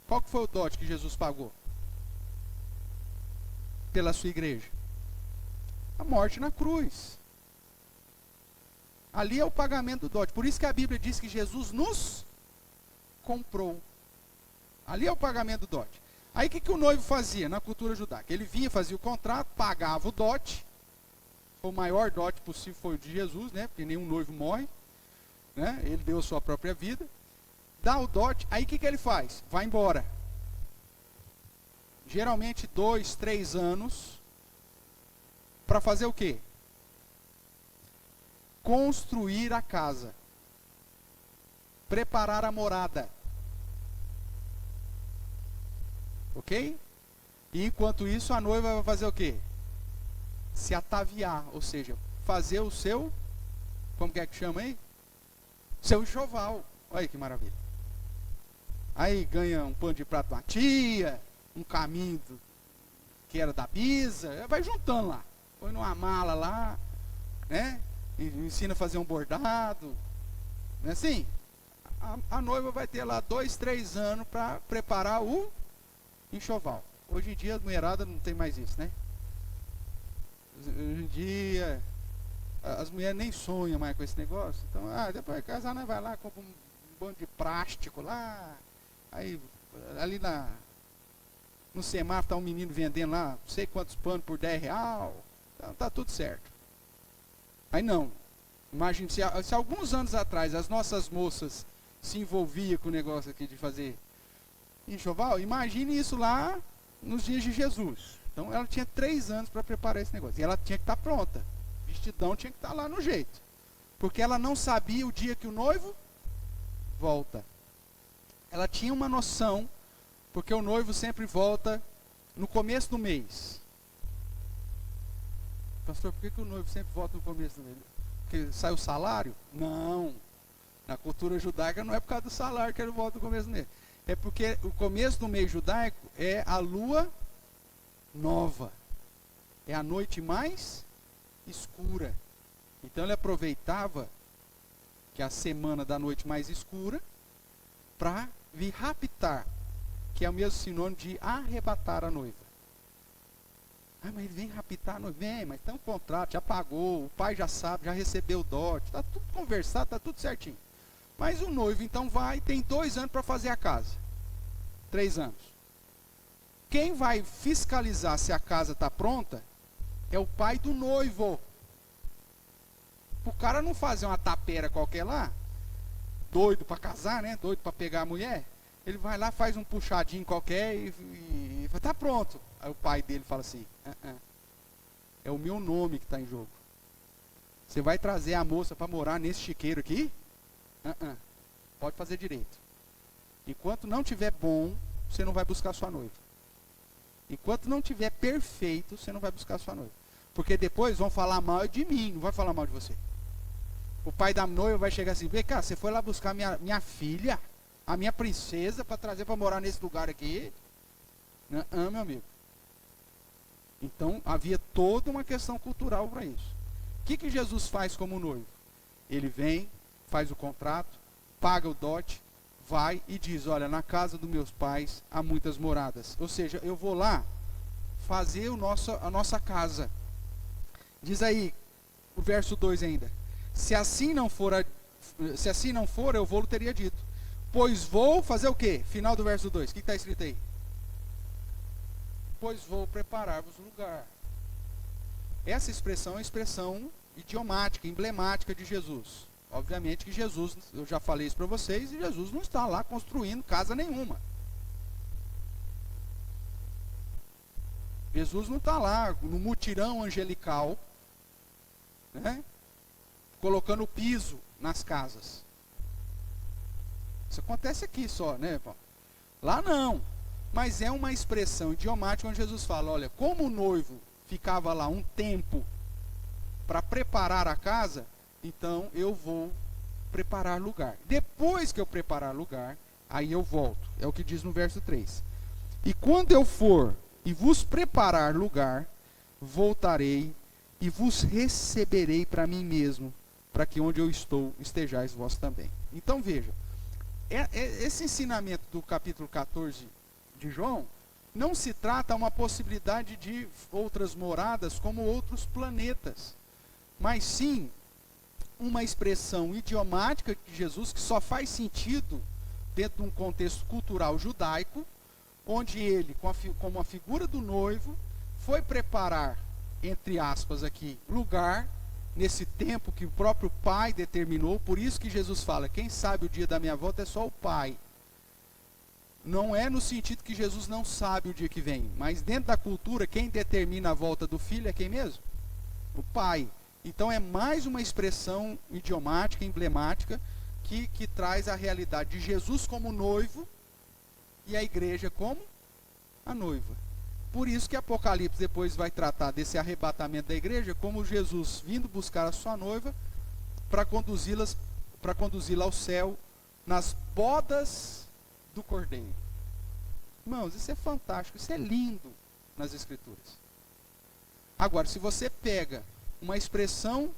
A: Qual que foi o dote que Jesus pagou? Pela sua igreja? A morte na cruz. Ali é o pagamento do dote. Por isso que a Bíblia diz que Jesus nos comprou. Ali é o pagamento do dote. Aí o que o noivo fazia na cultura judaica? Ele vinha, fazia o contrato, pagava o dote. O maior dote possível foi o de Jesus, né? Porque nenhum noivo morre, né? Ele deu a sua própria vida. Dá o dote, aí o que ele faz? Vai embora. Geralmente 2, 3 anos. Para fazer o quê? Construir a casa. Preparar a morada. Ok? E enquanto isso a noiva vai fazer o quê? Se ataviar, ou seja, fazer o seu, como que é que chama aí? Seu enxoval. Olha aí que maravilha. Aí ganha um pano de prato da tia, um caminho que era da bisa, vai juntando lá. Põe numa mala lá, né? E ensina a fazer um bordado. Não é assim? A noiva vai ter lá 2, 3 anos para preparar o enxoval. Hoje em dia a mulherada não tem mais isso, né? Hoje em dia as mulheres nem sonham mais com esse negócio. Então, depois de casar, nós vai lá, compra um bando de plástico lá. Aí, ali no semáforo está um menino vendendo lá, não sei quantos panos por R$10. Então, tá tudo certo. Aí não. Imagine, se alguns anos atrás as nossas moças se envolviam com o negócio aqui de fazer enxoval, imagine isso lá nos dias de Jesus. Então ela tinha 3 anos para preparar esse negócio. E ela tinha que estar pronta. Vestidão tinha que estar lá no jeito. Porque ela não sabia o dia que o noivo volta. Ela tinha uma noção, porque o noivo sempre volta no começo do mês. Pastor, por que o noivo sempre volta no começo do mês? Porque sai o salário? Não. Na cultura judaica não é por causa do salário que ele volta no começo do mês. É porque o começo do mês judaico é a lua nova. É a noite mais escura. Então ele aproveitava que a semana da noite mais escura para vir raptar, que é o mesmo sinônimo de arrebatar a noiva. Mas ele vem raptar a noiva. Vem, mas tem um contrato, já pagou, o pai já sabe, já recebeu o dote, está tudo conversado, está tudo certinho. Mas o noivo então vai, tem 2 anos para fazer a casa. 3 anos. Quem vai fiscalizar se a casa está pronta é o pai do noivo. O cara não fazer uma tapera qualquer lá, doido para casar, né? Doido para pegar a mulher. Ele vai lá, faz um puxadinho qualquer e fala, tá pronto. Aí o pai dele fala assim, é o meu nome que está em jogo. Você vai trazer a moça para morar nesse chiqueiro aqui? Pode fazer direito. Enquanto não tiver bom, você não vai buscar sua noiva. Enquanto não tiver perfeito, você não vai buscar sua noiva. Porque depois vão falar mal de mim, não vai falar mal de você. O pai da noiva vai chegar assim, vem cá, você foi lá buscar minha filha, a minha princesa, para trazer para morar nesse lugar aqui? Não, meu amigo. Então, havia toda uma questão cultural para isso. O que Jesus faz como noivo? Ele vem, faz o contrato, paga o dote, vai e diz, olha, na casa dos meus pais há muitas moradas. Ou seja, eu vou lá fazer a nossa casa. Diz aí, o verso 2 ainda. Se assim não for, eu vou-lo teria dito. Pois vou fazer o quê? Final do verso 2. O que está escrito aí? Pois vou preparar-vos lugar. Essa expressão é uma expressão idiomática, emblemática de Jesus. Obviamente que Jesus, eu já falei isso para vocês, e Jesus não está lá construindo casa nenhuma. Jesus não está lá no mutirão angelical, né, colocando piso nas casas. Isso acontece aqui só, né, Paulo? Lá não. Mas é uma expressão idiomática onde Jesus fala, olha, como o noivo ficava lá um tempo para preparar a casa, então eu vou preparar lugar. Depois que eu preparar lugar, aí eu volto. É o que diz no verso 3. E quando eu for e vos preparar lugar, voltarei e vos receberei para mim mesmo, para que onde eu estou estejais vós também. Então veja, esse ensinamento do capítulo 14 de João não se trata uma possibilidade de outras moradas como outros planetas, mas sim uma expressão idiomática de Jesus que só faz sentido dentro de um contexto cultural judaico, onde ele, como a figura do noivo, foi preparar, entre aspas aqui, lugar nesse tempo que o próprio Pai determinou. Por isso que Jesus fala, quem sabe o dia da minha volta é só o Pai. Não é no sentido que Jesus não sabe o dia que vem, mas dentro da cultura, quem determina a volta do filho é quem mesmo? O Pai. Então é mais uma expressão idiomática, emblemática, que traz a realidade de Jesus como noivo e a igreja como a noiva. Por isso que Apocalipse depois vai tratar desse arrebatamento da igreja como Jesus vindo buscar a sua noiva para conduzi-la ao céu nas bodas do Cordeiro. Irmãos, isso é fantástico, isso é lindo nas Escrituras. Agora, se você pega uma expressão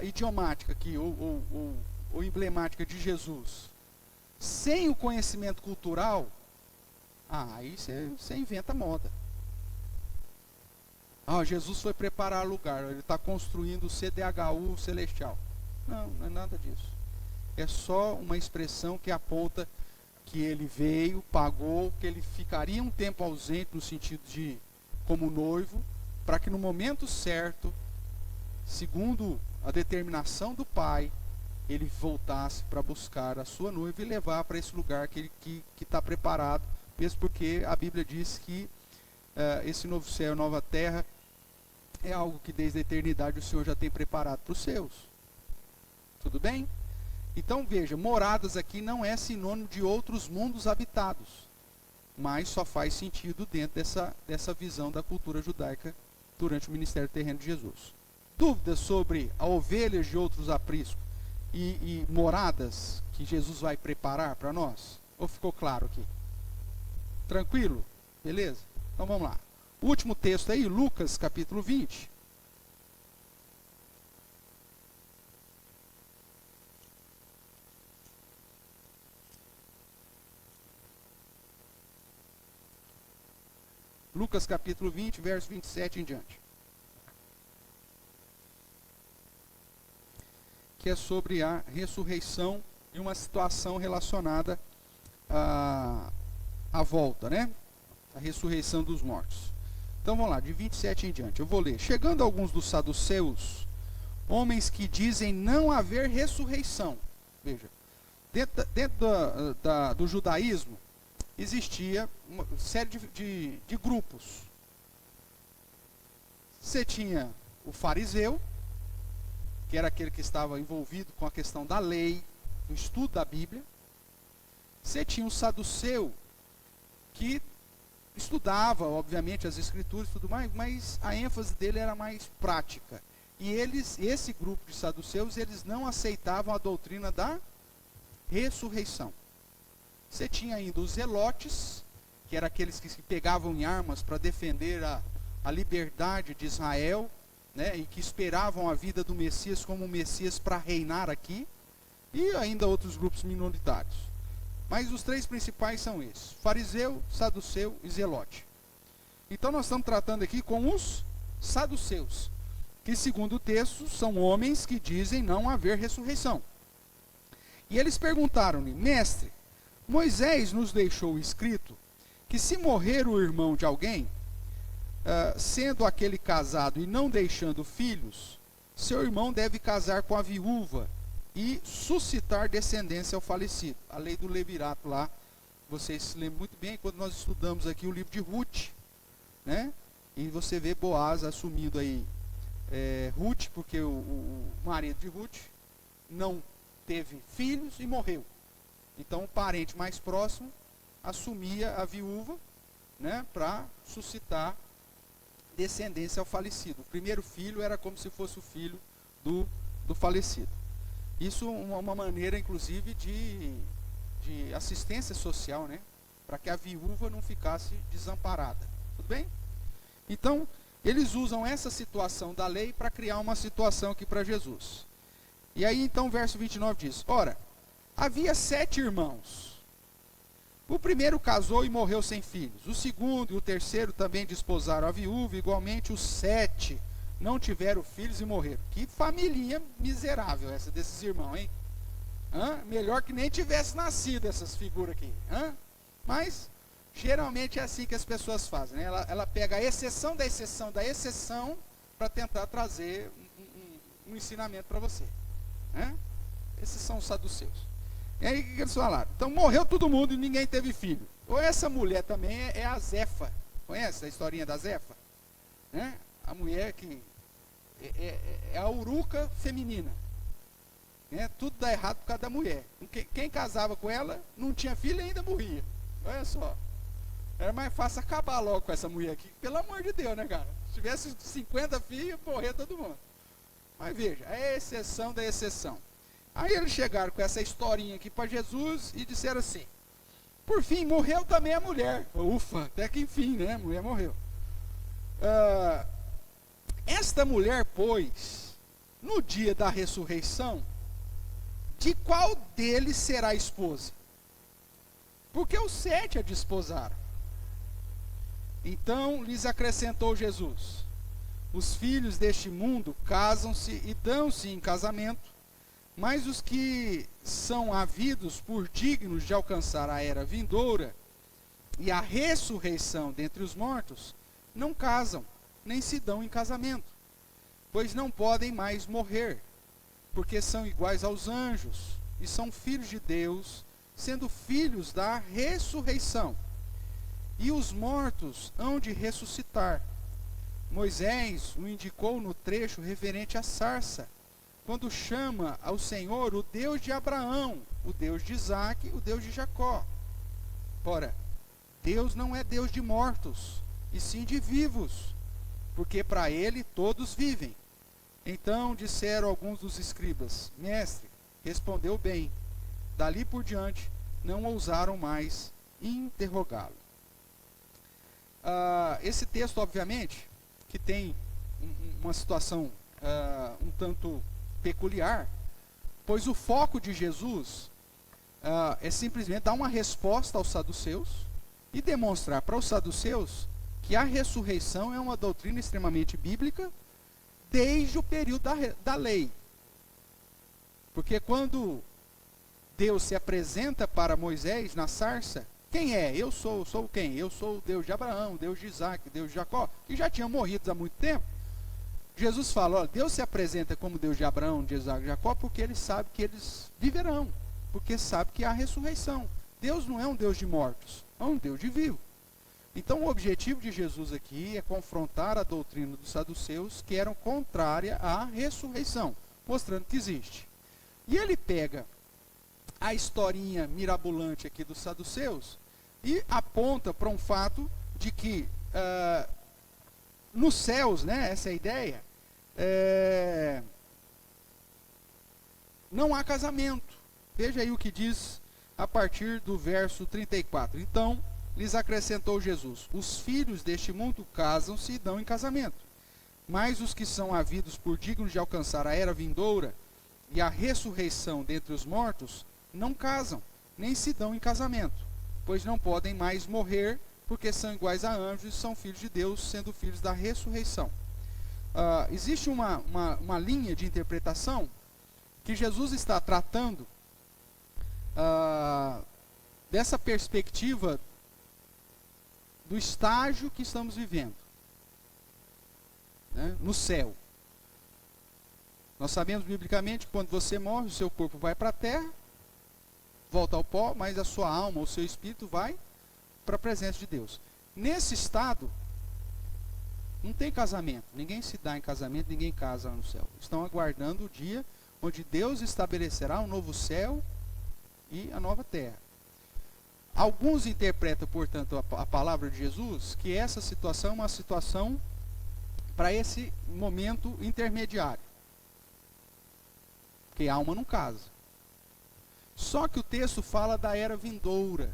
A: idiomática aqui, ou emblemática de Jesus, sem o conhecimento cultural, aí você inventa moda. Jesus foi preparar lugar, ele está construindo o CDHU celestial. Não é nada disso. É só uma expressão que aponta que ele veio, pagou, que ele ficaria um tempo ausente no sentido de como noivo, para que no momento certo, segundo a determinação do Pai, ele voltasse para buscar a sua noiva e levar para esse lugar que está preparado, mesmo porque a Bíblia diz que esse novo céu e nova terra é algo que desde a eternidade o Senhor já tem preparado para os seus. Tudo bem? Então veja, moradas aqui não é sinônimo de outros mundos habitados, mas só faz sentido dentro dessa visão da cultura judaica durante o ministério terreno de Jesus. Dúvidas sobre a ovelhas de outros apriscos e moradas que Jesus vai preparar para nós? Ou ficou claro aqui? Tranquilo? Beleza? Então vamos lá. O último texto aí, Lucas capítulo 20. Lucas capítulo 20, verso 27 em diante. Que é sobre a ressurreição e uma situação relacionada à volta, né? A ressurreição dos mortos. Então vamos lá, de 27 em diante. Eu vou ler. Chegando alguns dos saduceus, homens que dizem não haver ressurreição. Veja, dentro do judaísmo, existia uma série de grupos. Você tinha o fariseu, que era aquele que estava envolvido com a questão da lei, o estudo da Bíblia. Você tinha o saduceu, que estudava, obviamente, as escrituras e tudo mais, mas a ênfase dele era mais prática. E esse grupo de saduceus, eles não aceitavam a doutrina da ressurreição. Você tinha ainda os zelotes, que eram aqueles que se pegavam em armas para defender a liberdade de Israel, né, e que esperavam a vida do Messias como um Messias para reinar aqui, e ainda outros grupos minoritários. Mas os três principais são esses: fariseu, saduceu e zelote. Então nós estamos tratando aqui com os saduceus, que segundo o texto são homens que dizem não haver ressurreição. E eles perguntaram-lhe: mestre, Moisés nos deixou escrito que se morrer o irmão de alguém, sendo aquele casado e não deixando filhos, seu irmão deve casar com a viúva e suscitar descendência ao falecido. A lei do levirato lá, vocês se lembram muito bem, quando nós estudamos aqui o livro de Ruth, né? E você vê Boaz assumindo aí Ruth, porque o marido de Ruth não teve filhos e morreu. Então o parente mais próximo assumia a viúva, né, para suscitar descendência ao falecido. O primeiro filho era como se fosse o filho do falecido. Isso uma maneira, inclusive, de assistência social, né, para que a viúva não ficasse desamparada. Tudo bem? Então, eles usam essa situação da lei para criar uma situação aqui para Jesus. E aí, então, o verso 29 diz: ora, havia 7 irmãos. O primeiro casou e morreu sem filhos. O segundo e o terceiro também desposaram a viúva. Igualmente, os 7 não tiveram filhos e morreram. Que família miserável essa desses irmãos, hein? Melhor que nem tivesse nascido essas figuras aqui. Mas, geralmente é assim que as pessoas fazem, né? Ela pega a exceção da exceção da exceção para tentar trazer um ensinamento para você. Esses são os saduceus. E aí o que eles falaram? Então morreu todo mundo e ninguém teve filho. Ou essa mulher também é a Zefa. Conhece a historinha da Zefa? A mulher que é a uruca feminina. Tudo dá errado por causa da mulher. Quem casava com ela não tinha filho e ainda morria. Olha só. Era mais fácil acabar logo com essa mulher aqui. Pelo amor de Deus, né, cara? Se tivesse 50 filhos, morrer todo mundo. Mas veja, é a exceção da exceção. Aí eles chegaram com essa historinha aqui para Jesus e disseram assim: por fim, morreu também a mulher. Ufa, até que enfim, né? A mulher morreu. Esta mulher, pois, no dia da ressurreição, de qual deles será a esposa? Porque os 7 a desposaram. Então lhes acrescentou Jesus: os filhos deste mundo casam-se e dão-se em casamento, mas os que são havidos por dignos de alcançar a era vindoura e a ressurreição dentre os mortos, não casam, nem se dão em casamento, pois não podem mais morrer, porque são iguais aos anjos, e são filhos de Deus, sendo filhos da ressurreição. E os mortos hão de ressuscitar. Moisés o indicou no trecho referente à sarça, quando chama ao Senhor o Deus de Abraão, o Deus de Isaque, o Deus de Jacó. Ora, Deus não é Deus de mortos, e sim de vivos, porque para ele todos vivem. Então disseram alguns dos escribas: mestre, respondeu bem. Dali por diante não ousaram mais interrogá-lo. Esse texto, obviamente, que tem uma situação um tanto peculiar, pois o foco de Jesus é simplesmente dar uma resposta aos saduceus e demonstrar para os saduceus que a ressurreição é uma doutrina extremamente bíblica desde o período da lei. Porque quando Deus se apresenta para Moisés na sarça, quem é? Eu sou quem? Eu sou o Deus de Abraão, Deus de Isaque, Deus de Jacó, que já tinham morrido há muito tempo. Jesus fala: olha, Deus se apresenta como Deus de Abraão, de Isaque e Jacó, porque ele sabe que eles viverão, porque sabe que há ressurreição. Deus não é um Deus de mortos, é um Deus de vivo. Então o objetivo de Jesus aqui é confrontar a doutrina dos saduceus, que eram contrária à ressurreição, mostrando que existe. E ele pega a historinha mirabolante aqui dos saduceus e aponta para um fato de que nos céus, né, essa é a ideia, não há casamento. Veja aí o que diz a partir do verso 34. Então lhes acrescentou Jesus: os filhos deste mundo casam-se e dão em casamento, mas os que são havidos por dignos de alcançar a era vindoura e a ressurreição dentre os mortos, não casam, nem se dão em casamento, pois não podem mais morrer, porque são iguais a anjos e são filhos de Deus, sendo filhos da ressurreição. existe uma linha de interpretação que Jesus está tratando dessa perspectiva do estágio que estamos vivendo, né, no céu. Nós sabemos biblicamente que quando você morre, o seu corpo vai para a terra, volta ao pó, mas a sua alma, o seu espírito vai para a presença de Deus. Nesse estado, não tem casamento, ninguém se dá em casamento, ninguém casa no céu. Estão aguardando o dia onde Deus estabelecerá um novo céu e a nova terra. Alguns interpretam, portanto, a palavra de Jesus, que essa situação é uma situação para esse momento intermediário. Porque a alma não casa. Só que o texto fala da era vindoura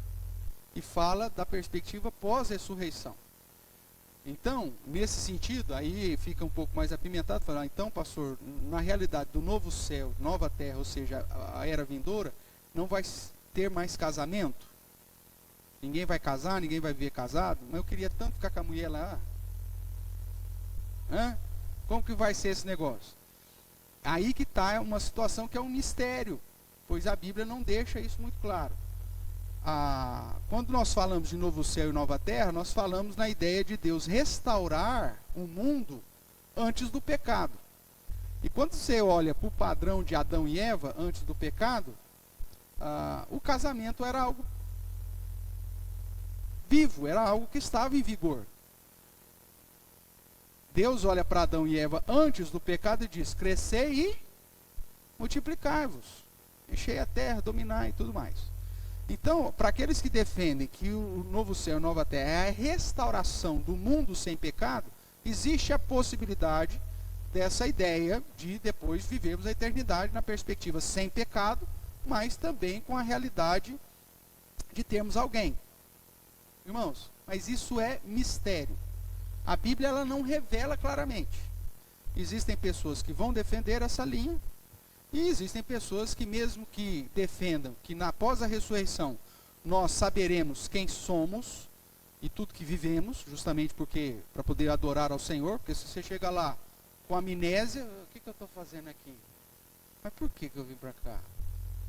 A: e fala da perspectiva pós-ressurreição. Então, nesse sentido, aí fica um pouco mais apimentado, falar, então, pastor, na realidade do novo céu, nova terra, ou seja, a era vindoura, não vai ter mais casamento? Ninguém vai casar, ninguém vai viver casado? Mas eu queria tanto ficar com a mulher lá. Como que vai ser esse negócio? Aí que está uma situação que é um mistério, pois a Bíblia não deixa isso muito claro. Quando nós falamos de novo céu e nova terra, nós falamos na ideia de Deus restaurar o mundo antes do pecado. E quando você olha para o padrão de Adão e Eva antes do pecado, o casamento era algo vivo, era algo que estava em vigor. Deus olha para Adão e Eva antes do pecado e diz, crescei e multiplicai-vos, enchei a terra, dominai e tudo mais. Então, para aqueles que defendem que o novo céu e a nova terra é a restauração do mundo sem pecado, existe a possibilidade dessa ideia de depois vivermos a eternidade na perspectiva sem pecado, mas também com a realidade de termos alguém. Irmãos, mas isso é mistério. A Bíblia ela não revela claramente. Existem pessoas que vão defender essa linha, e existem pessoas que mesmo que defendam que após a ressurreição nós saberemos quem somos e tudo que vivemos, justamente porque para poder adorar ao Senhor, porque se você chega lá com amnésia, o que eu estou fazendo aqui? Mas por que eu vim para cá?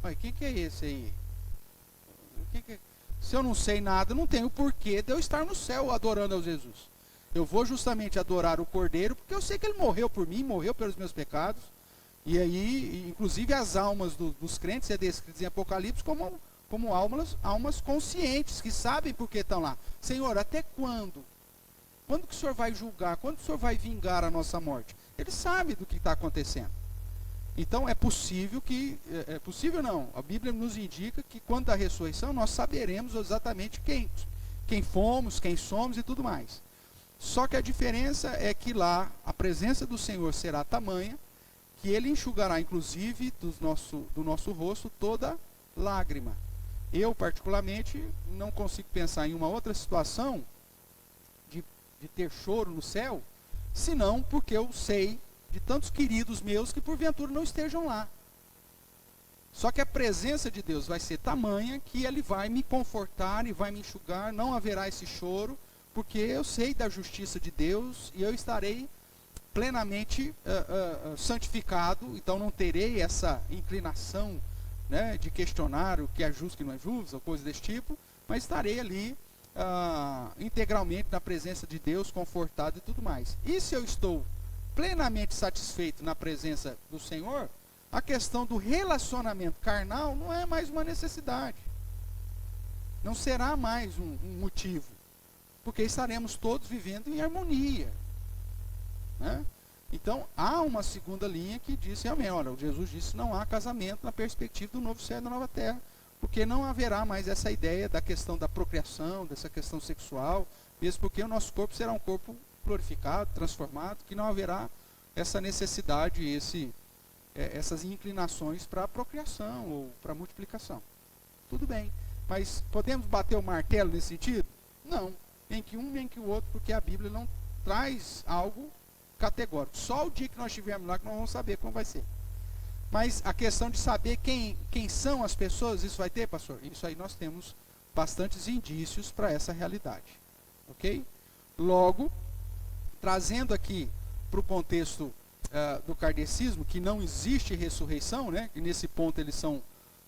A: Mas quem que é esse aí? Se eu não sei nada, não tenho porquê de eu estar no céu adorando ao Jesus. Eu vou justamente adorar o Cordeiro, porque eu sei que ele morreu por mim, morreu pelos meus pecados. E aí, inclusive as almas dos crentes é descritas em Apocalipse como almas conscientes, que sabem por que estão lá. Senhor, até quando? Quando que o Senhor vai julgar? Quando o Senhor vai vingar a nossa morte? Ele sabe do que está acontecendo. Então é possível não, a Bíblia nos indica que quando da ressurreição nós saberemos exatamente quem fomos, quem somos e tudo mais. Só que a diferença é que lá a presença do Senhor será tamanha que Ele enxugará inclusive do nosso rosto toda lágrima. Eu particularmente não consigo pensar em uma outra situação de ter choro no céu, senão porque eu sei de tantos queridos meus que porventura não estejam lá. Só que a presença de Deus vai ser tamanha que Ele vai me confortar e vai me enxugar, não haverá esse choro, porque eu sei da justiça de Deus e eu estarei plenamente santificado, então não terei essa inclinação, né, de questionar o que é justo e o que não é justo, ou coisa desse tipo, mas estarei ali integralmente na presença de Deus, confortado e tudo mais. E se eu estou plenamente satisfeito na presença do Senhor, a questão do relacionamento carnal não é mais uma necessidade. Não será mais um motivo. Porque estaremos todos vivendo em harmonia. Né? Então, há uma segunda linha que diz realmente, olha, Jesus disse que não há casamento na perspectiva do novo céu e da nova terra. Porque não haverá mais essa ideia da questão da procriação, dessa questão sexual, mesmo porque o nosso corpo será um corpo glorificado, transformado, que não haverá essa necessidade, essas inclinações para a procriação ou para a multiplicação. Tudo bem, mas podemos bater o martelo nesse sentido? Não, nem que um nem que o outro, porque a Bíblia não traz algo categórico. Só o dia que nós estivermos lá que nós vamos saber como vai ser. Mas a questão de saber quem são as pessoas, isso vai ter, pastor? Isso aí nós temos bastantes indícios para essa realidade. Ok? Logo, trazendo aqui para o contexto do kardecismo, que não existe ressurreição, né? E nesse ponto eles são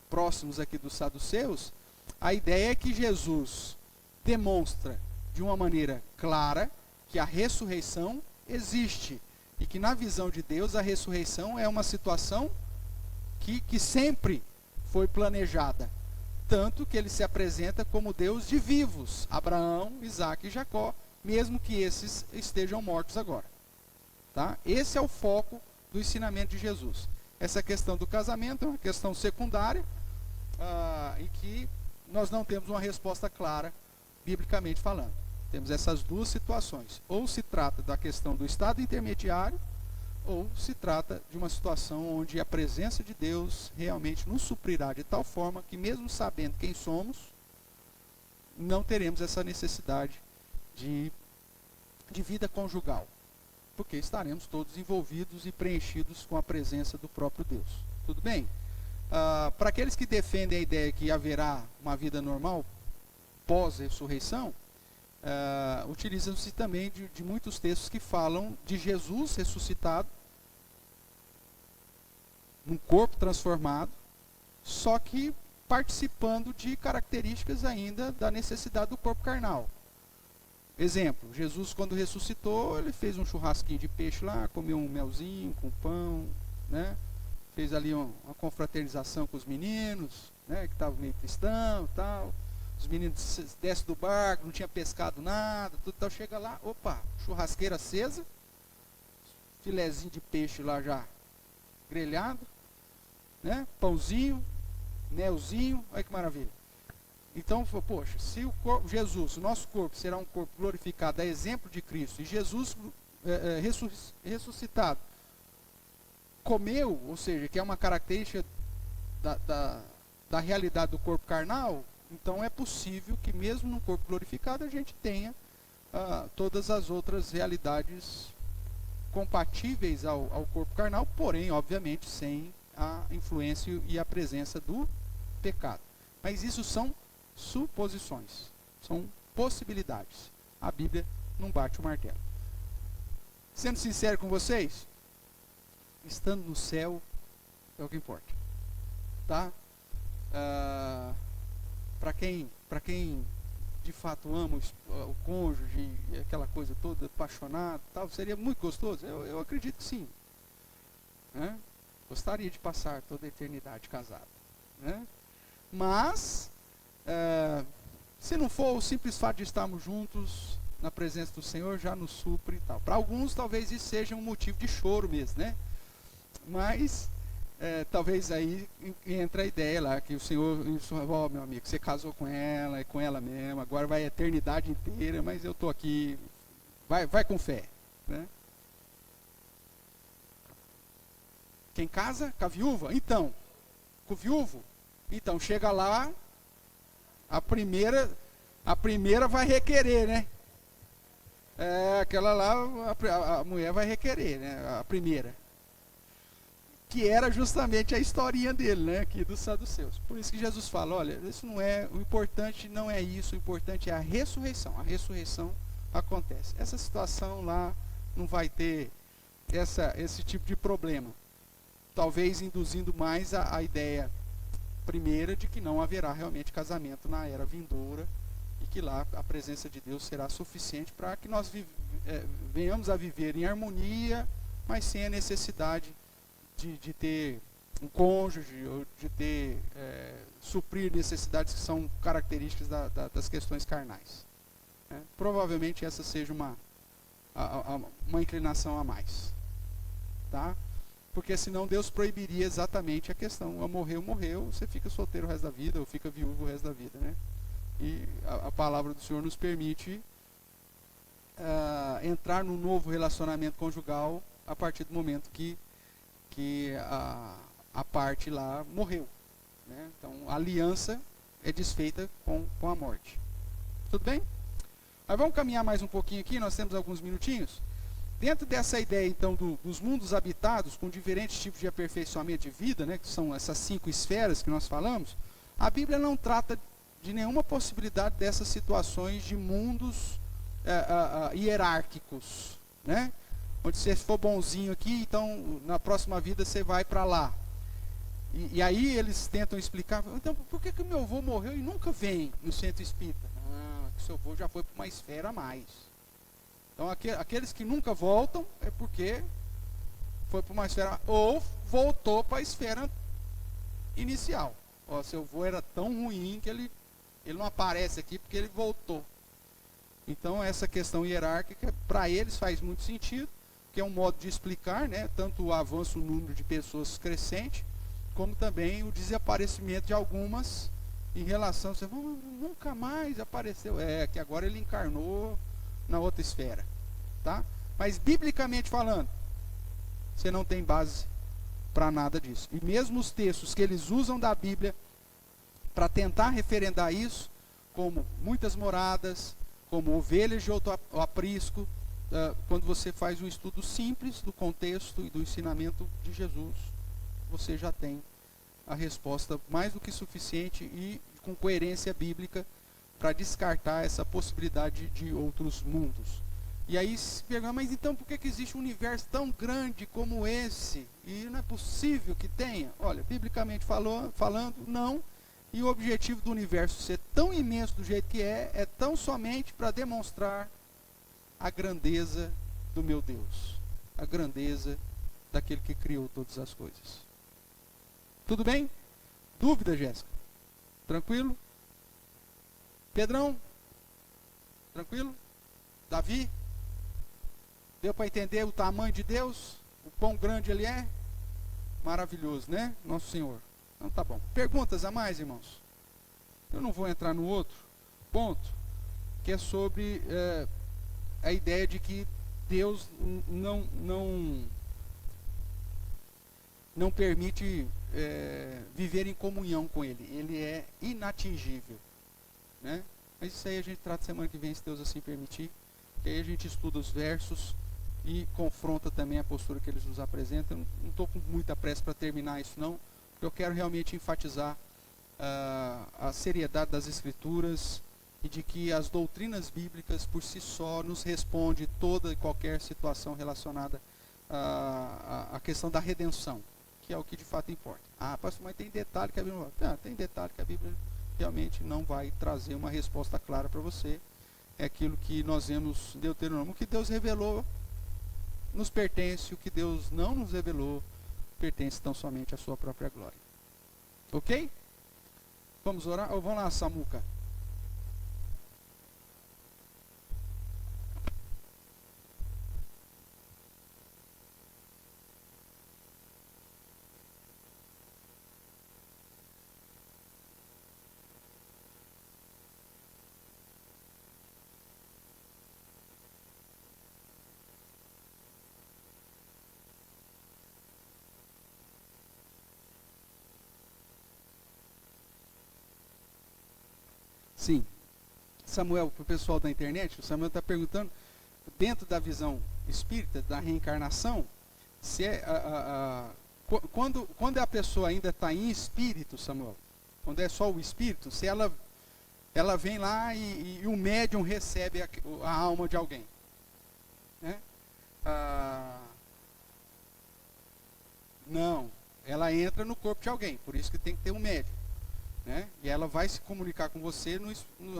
A: próximos aqui dos saduceus, a ideia é que Jesus demonstra de uma maneira clara que a ressurreição existe e que na visão de Deus a ressurreição é uma situação que sempre foi planejada, tanto que ele se apresenta como Deus de vivos, Abraão, Isaac e Jacó, mesmo que esses estejam mortos agora. Tá? Esse é o foco do ensinamento de Jesus. Essa questão do casamento é uma questão secundária, em que nós não temos uma resposta clara, biblicamente falando. Temos essas duas situações. Ou se trata da questão do estado intermediário, ou se trata de uma situação onde a presença de Deus realmente nos suprirá de tal forma que, mesmo sabendo quem somos, não teremos essa necessidade de vida conjugal, porque estaremos todos envolvidos e preenchidos com a presença do próprio Deus. Tudo bem? Para aqueles que defendem a ideia que haverá uma vida normal pós-ressurreição, utilizam-se também de muitos textos que falam de Jesus ressuscitado, num corpo transformado, só que participando de características ainda da necessidade do corpo carnal. Exemplo, Jesus quando ressuscitou, ele fez um churrasquinho de peixe lá, comeu um melzinho com pão, né? Fez ali uma confraternização com os meninos, né? Que estavam meio tristão e tal. Os meninos descem do barco, não tinha pescado nada, tudo tal. Chega lá, opa, churrasqueira acesa, filezinho de peixe lá já grelhado, né? Pãozinho, melzinho, olha que maravilha. Então, poxa, se o corpo, Jesus, o nosso corpo será um corpo glorificado, a exemplo de Cristo, e Jesus ressuscitado comeu, ou seja, que é uma característica da realidade do corpo carnal, então é possível que mesmo no corpo glorificado a gente tenha todas as outras realidades compatíveis ao corpo carnal, porém, obviamente, sem a influência e a presença do pecado. Mas isso são suposições, são possibilidades. A Bíblia não bate o martelo. Sendo sincero com vocês, estando no céu é o que importa, tá? Para quem de fato ama o cônjuge, aquela coisa toda, apaixonado, tal, seria muito gostoso. Eu acredito que sim, né? Gostaria de passar toda a eternidade casado, né? Mas se não for o simples fato de estarmos juntos na presença do Senhor, já nos supre e tal. Para alguns talvez isso seja um motivo de choro mesmo, né? Mas talvez aí entra a ideia lá, que o Senhor, meu amigo, você casou com ela, é com ela mesmo, agora vai a eternidade inteira, mas eu estou aqui, vai com fé, né? Quem casa com a viúva? Então, com o viúvo? Então, chega lá, a primeira vai requerer, né? Aquela lá, a mulher vai requerer, né? A primeira. Que era justamente a historinha dele, né? Aqui dos saduceus. Por isso que Jesus fala, olha, isso não é, o importante não é isso, o importante é a ressurreição. A ressurreição acontece. Essa situação lá não vai ter esse tipo de problema. Talvez induzindo mais a ideia primeira de que não haverá realmente casamento na era vindoura e que lá a presença de Deus será suficiente para que nós venhamos a viver em harmonia, mas sem a necessidade de ter um cônjuge ou de ter suprir necessidades que são características das questões carnais. Provavelmente essa seja uma inclinação a mais, tá? Porque senão Deus proibiria exatamente a questão. Morreu, você fica solteiro o resto da vida, ou fica viúvo o resto da vida, né? E a palavra do Senhor nos permite entrar num novo relacionamento conjugal a partir do momento que a parte lá morreu, né? Então a aliança é desfeita com a morte. Tudo bem? Mas vamos caminhar mais um pouquinho aqui, nós temos alguns minutinhos. Dentro dessa ideia, então, dos mundos habitados, com diferentes tipos de aperfeiçoamento de vida, né, que são essas 5 esferas que nós falamos, a Bíblia não trata de nenhuma possibilidade dessas situações de mundos hierárquicos, né? onde se for bonzinho aqui, então na próxima vida você vai para lá. E aí eles tentam explicar, então por que meu avô morreu e nunca vem no centro espírita? Ah, seu avô já foi para uma esfera a mais. Então aqueles que nunca voltam é porque foi para uma esfera, ou voltou para a esfera inicial. Ó, seu avô era tão ruim que ele não aparece aqui porque ele voltou. Então essa questão hierárquica para eles faz muito sentido, que é um modo de explicar, né, tanto o avanço no número de pessoas crescente, como também o desaparecimento de algumas em relação a você, nunca mais apareceu. É que agora ele encarnou na outra esfera, tá? Mas biblicamente falando, você não tem base para nada disso. E mesmo os textos que eles usam da Bíblia para tentar referendar isso, como muitas moradas, como ovelhas de outro aprisco, quando você faz um estudo simples do contexto e do ensinamento de Jesus, você já tem a resposta mais do que suficiente e com coerência bíblica para descartar essa possibilidade de outros mundos. E aí se pergunta, mas então por que existe um universo tão grande como esse? E não é possível que tenha? Olha, biblicamente falando, não. E o objetivo do universo ser tão imenso do jeito que é tão somente para demonstrar a grandeza do meu Deus, a grandeza daquele que criou todas as coisas. Tudo bem? Dúvida, Jéssica? Tranquilo? Pedrão? Tranquilo? Davi? Deu para entender o tamanho de Deus? O quão grande ele é? Maravilhoso, né? Nosso Senhor. Então tá bom. Perguntas a mais, irmãos? Eu não vou entrar no outro ponto, que é sobre a ideia de que Deus não permite viver em comunhão com Ele. Ele é inatingível, né? Mas isso aí a gente trata semana que vem, se Deus assim permitir. E aí a gente estuda os versos e confronta também a postura que eles nos apresentam. Eu não estou com muita pressa para terminar isso não, porque eu quero realmente enfatizar a seriedade das Escrituras e de que as doutrinas bíblicas por si só nos respondem toda e qualquer situação relacionada à questão da redenção, que é o que de fato importa. Ah, pastor, mas tem detalhe que a Bíblia tem detalhe que a Bíblia realmente não vai trazer uma resposta clara para você. É aquilo que nós vemos em Deuteronômio, o que Deus revelou nos pertence, o que Deus não nos revelou pertence tão somente à sua própria glória. Ok? Vamos orar? Ou vamos lá, Samuca? Sim. Samuel, para o pessoal da internet, o Samuel está perguntando, dentro da visão espírita, da reencarnação, se quando a pessoa ainda está em espírito, Samuel, quando é só o espírito, se ela vem lá e o médium recebe a alma de alguém, né? Não, ela entra no corpo de alguém, por isso que tem que ter um médium, né? E ela vai se comunicar com você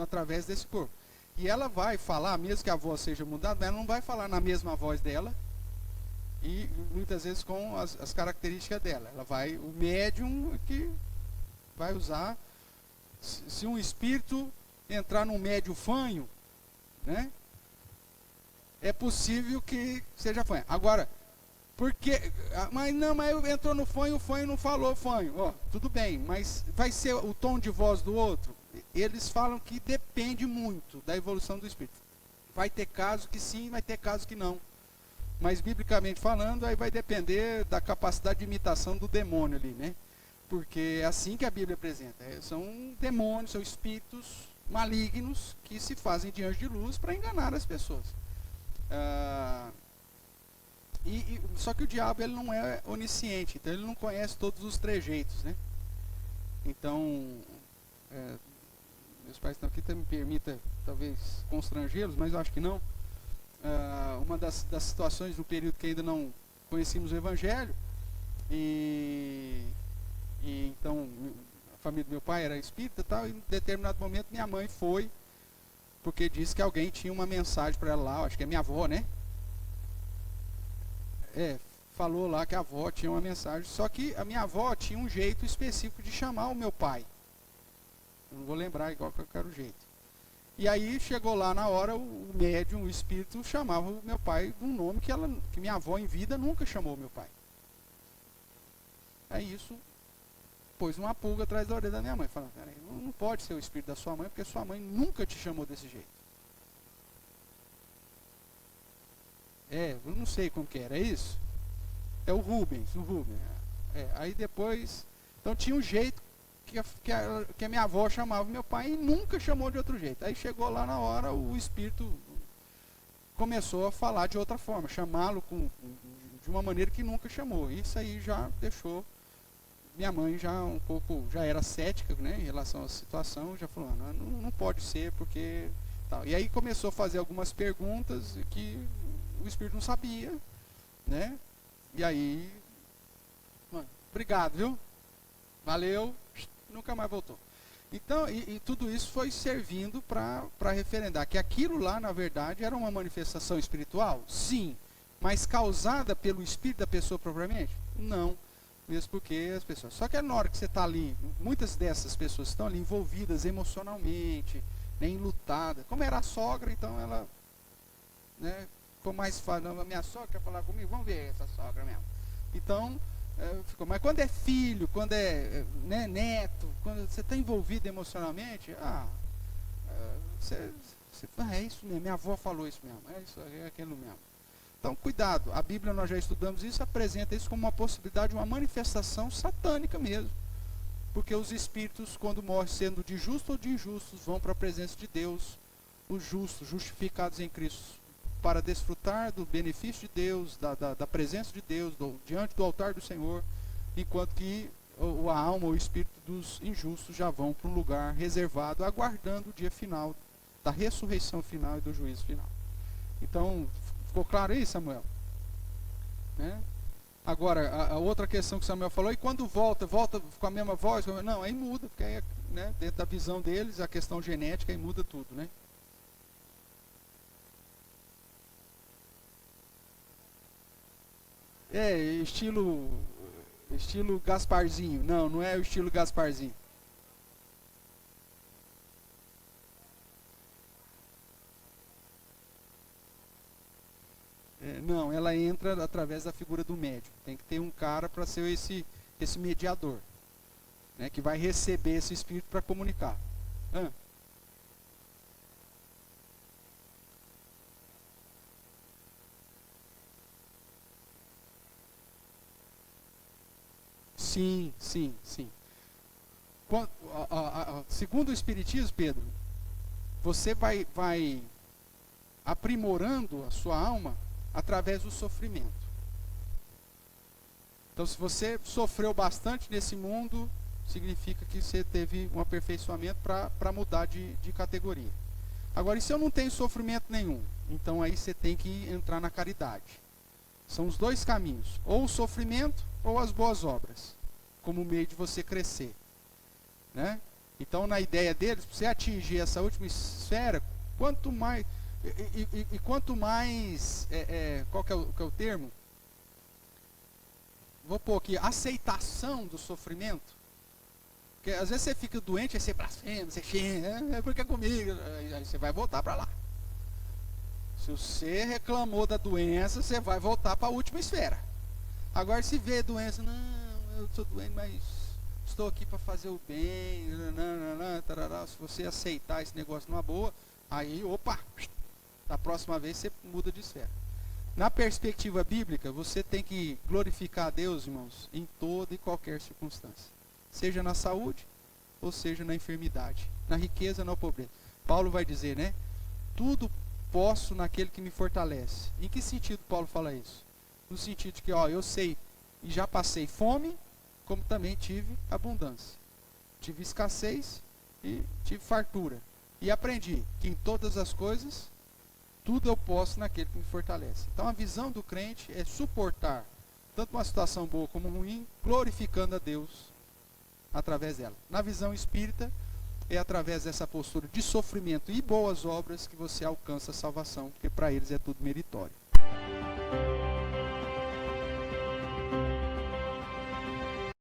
A: através desse corpo. E ela vai falar, mesmo que a voz seja mudada, mas ela não vai falar na mesma voz dela e muitas vezes com as características dela. O médium que vai usar. Se um espírito entrar num médium fanho, né? É possível que seja fanho. Agora, porque, mas entrou no fanho, o fanho não falou fanho. Ó, tudo bem, mas vai ser o tom de voz do outro? Eles falam que depende muito da evolução do espírito. Vai ter caso que sim, vai ter caso que não. Mas biblicamente falando, aí vai depender da capacidade de imitação do demônio ali, né? Porque é assim que a Bíblia apresenta. São demônios, são espíritos malignos que se fazem de anjo de luz para enganar as pessoas. Só que o diabo ele não é onisciente, então ele não conhece todos os trejeitos, né? Então, meus pais estão aqui, me permita talvez constrangê-los, mas eu acho que não. uma das situações do período que ainda não conhecíamos o Evangelho, e então a família do meu pai era espírita e tal, e em determinado momento minha mãe foi, porque disse que alguém tinha uma mensagem para ela lá, acho que é minha avó, né? Falou lá que a avó tinha uma mensagem, só que a minha avó tinha um jeito específico de chamar o meu pai. Eu não vou lembrar igual que eu quero o jeito. E aí chegou lá na hora, o médium, o espírito, chamava o meu pai de um nome que minha avó em vida nunca chamou meu pai. Aí isso pôs uma pulga atrás da orelha da minha mãe, falando, peraí, não pode ser o espírito da sua mãe, porque sua mãe nunca te chamou desse jeito. Eu não sei como que era, é isso? É o Rubens. Aí depois, então tinha um jeito que a minha avó chamava meu pai e nunca chamou de outro jeito. Aí chegou lá na hora, o espírito começou a falar de outra forma, chamá-lo de uma maneira que nunca chamou. Isso aí já deixou minha mãe já era cética, né, em relação à situação, já falou, não pode ser, porque tal. E aí começou a fazer algumas perguntas que o espírito não sabia, né? E aí, obrigado, viu? Valeu, nunca mais voltou. Então, e tudo isso foi servindo para referendar que aquilo lá, na verdade, era uma manifestação espiritual? Sim. Mas causada pelo espírito da pessoa propriamente? Não. Mesmo porque as pessoas... Só que na hora que você está ali, muitas dessas pessoas estão ali envolvidas emocionalmente, né, enlutadas. Como era a sogra, então ela... né, ficou mais fácil. A minha sogra quer falar comigo, vamos ver essa sogra mesmo. Então... mas quando é filho, quando é né, neto, quando você está envolvido emocionalmente, é isso mesmo, minha avó falou isso mesmo, é aquilo mesmo. Então, cuidado, a Bíblia, nós já estudamos isso, apresenta isso como uma possibilidade, uma manifestação satânica mesmo. Porque os espíritos, quando morrem sendo de justos ou de injustos, vão para a presença de Deus, os justos, justificados em Cristo, para desfrutar do benefício de Deus, da presença de Deus, diante do altar do Senhor, enquanto que a alma, o espírito dos injustos já vão para um lugar reservado, aguardando o dia final, da ressurreição final e do juízo final. Então, ficou claro aí, Samuel? Né? Agora, a outra questão que Samuel falou, e quando volta com a mesma voz? Não, aí muda, porque aí, né, dentro da visão deles, a questão genética, aí muda tudo, né? Estilo Gasparzinho. Não é o estilo Gasparzinho. Não, ela entra através da figura do médium. Tem que ter um cara para ser esse mediador, né, que vai receber esse espírito para comunicar. Sim. Segundo o Espiritismo, Pedro, você vai aprimorando a sua alma através do sofrimento. Então, se você sofreu bastante nesse mundo, significa que você teve um aperfeiçoamento para mudar de categoria. Agora, e se eu não tenho sofrimento nenhum? Então, aí você tem que entrar na caridade. São os dois caminhos, ou o sofrimento ou as boas obras, como meio de você crescer, né? Então, na ideia deles, para você atingir essa última esfera, quanto mais quanto mais qual que é o termo? Vou pôr aqui, aceitação do sofrimento. Porque às vezes você fica doente, aí você blasfema, você xinga, porque é comigo, aí você vai voltar para lá. Se você reclamou da doença, você vai voltar para a última esfera. Agora, se vê a doença, não, eu sou doente, mas estou aqui para fazer o bem, tarará. Se você aceitar esse negócio numa boa, aí, opa, da próxima vez você muda de esfera. Na perspectiva bíblica, você tem que glorificar a Deus, irmãos, em toda e qualquer circunstância. Seja na saúde, ou seja na enfermidade. Na riqueza, na pobreza. Paulo vai dizer, né? Tudo posso naquele que me fortalece. Em que sentido Paulo fala isso? No sentido de que, eu sei e já passei fome, como também tive abundância. Tive escassez e tive fartura. E aprendi que em todas as coisas tudo eu posso naquele que me fortalece. Então a visão do crente é suportar tanto uma situação boa como ruim, glorificando a Deus através dela. Na visão espírita, é através dessa postura de sofrimento e boas obras que você alcança a salvação, porque para eles é tudo meritório.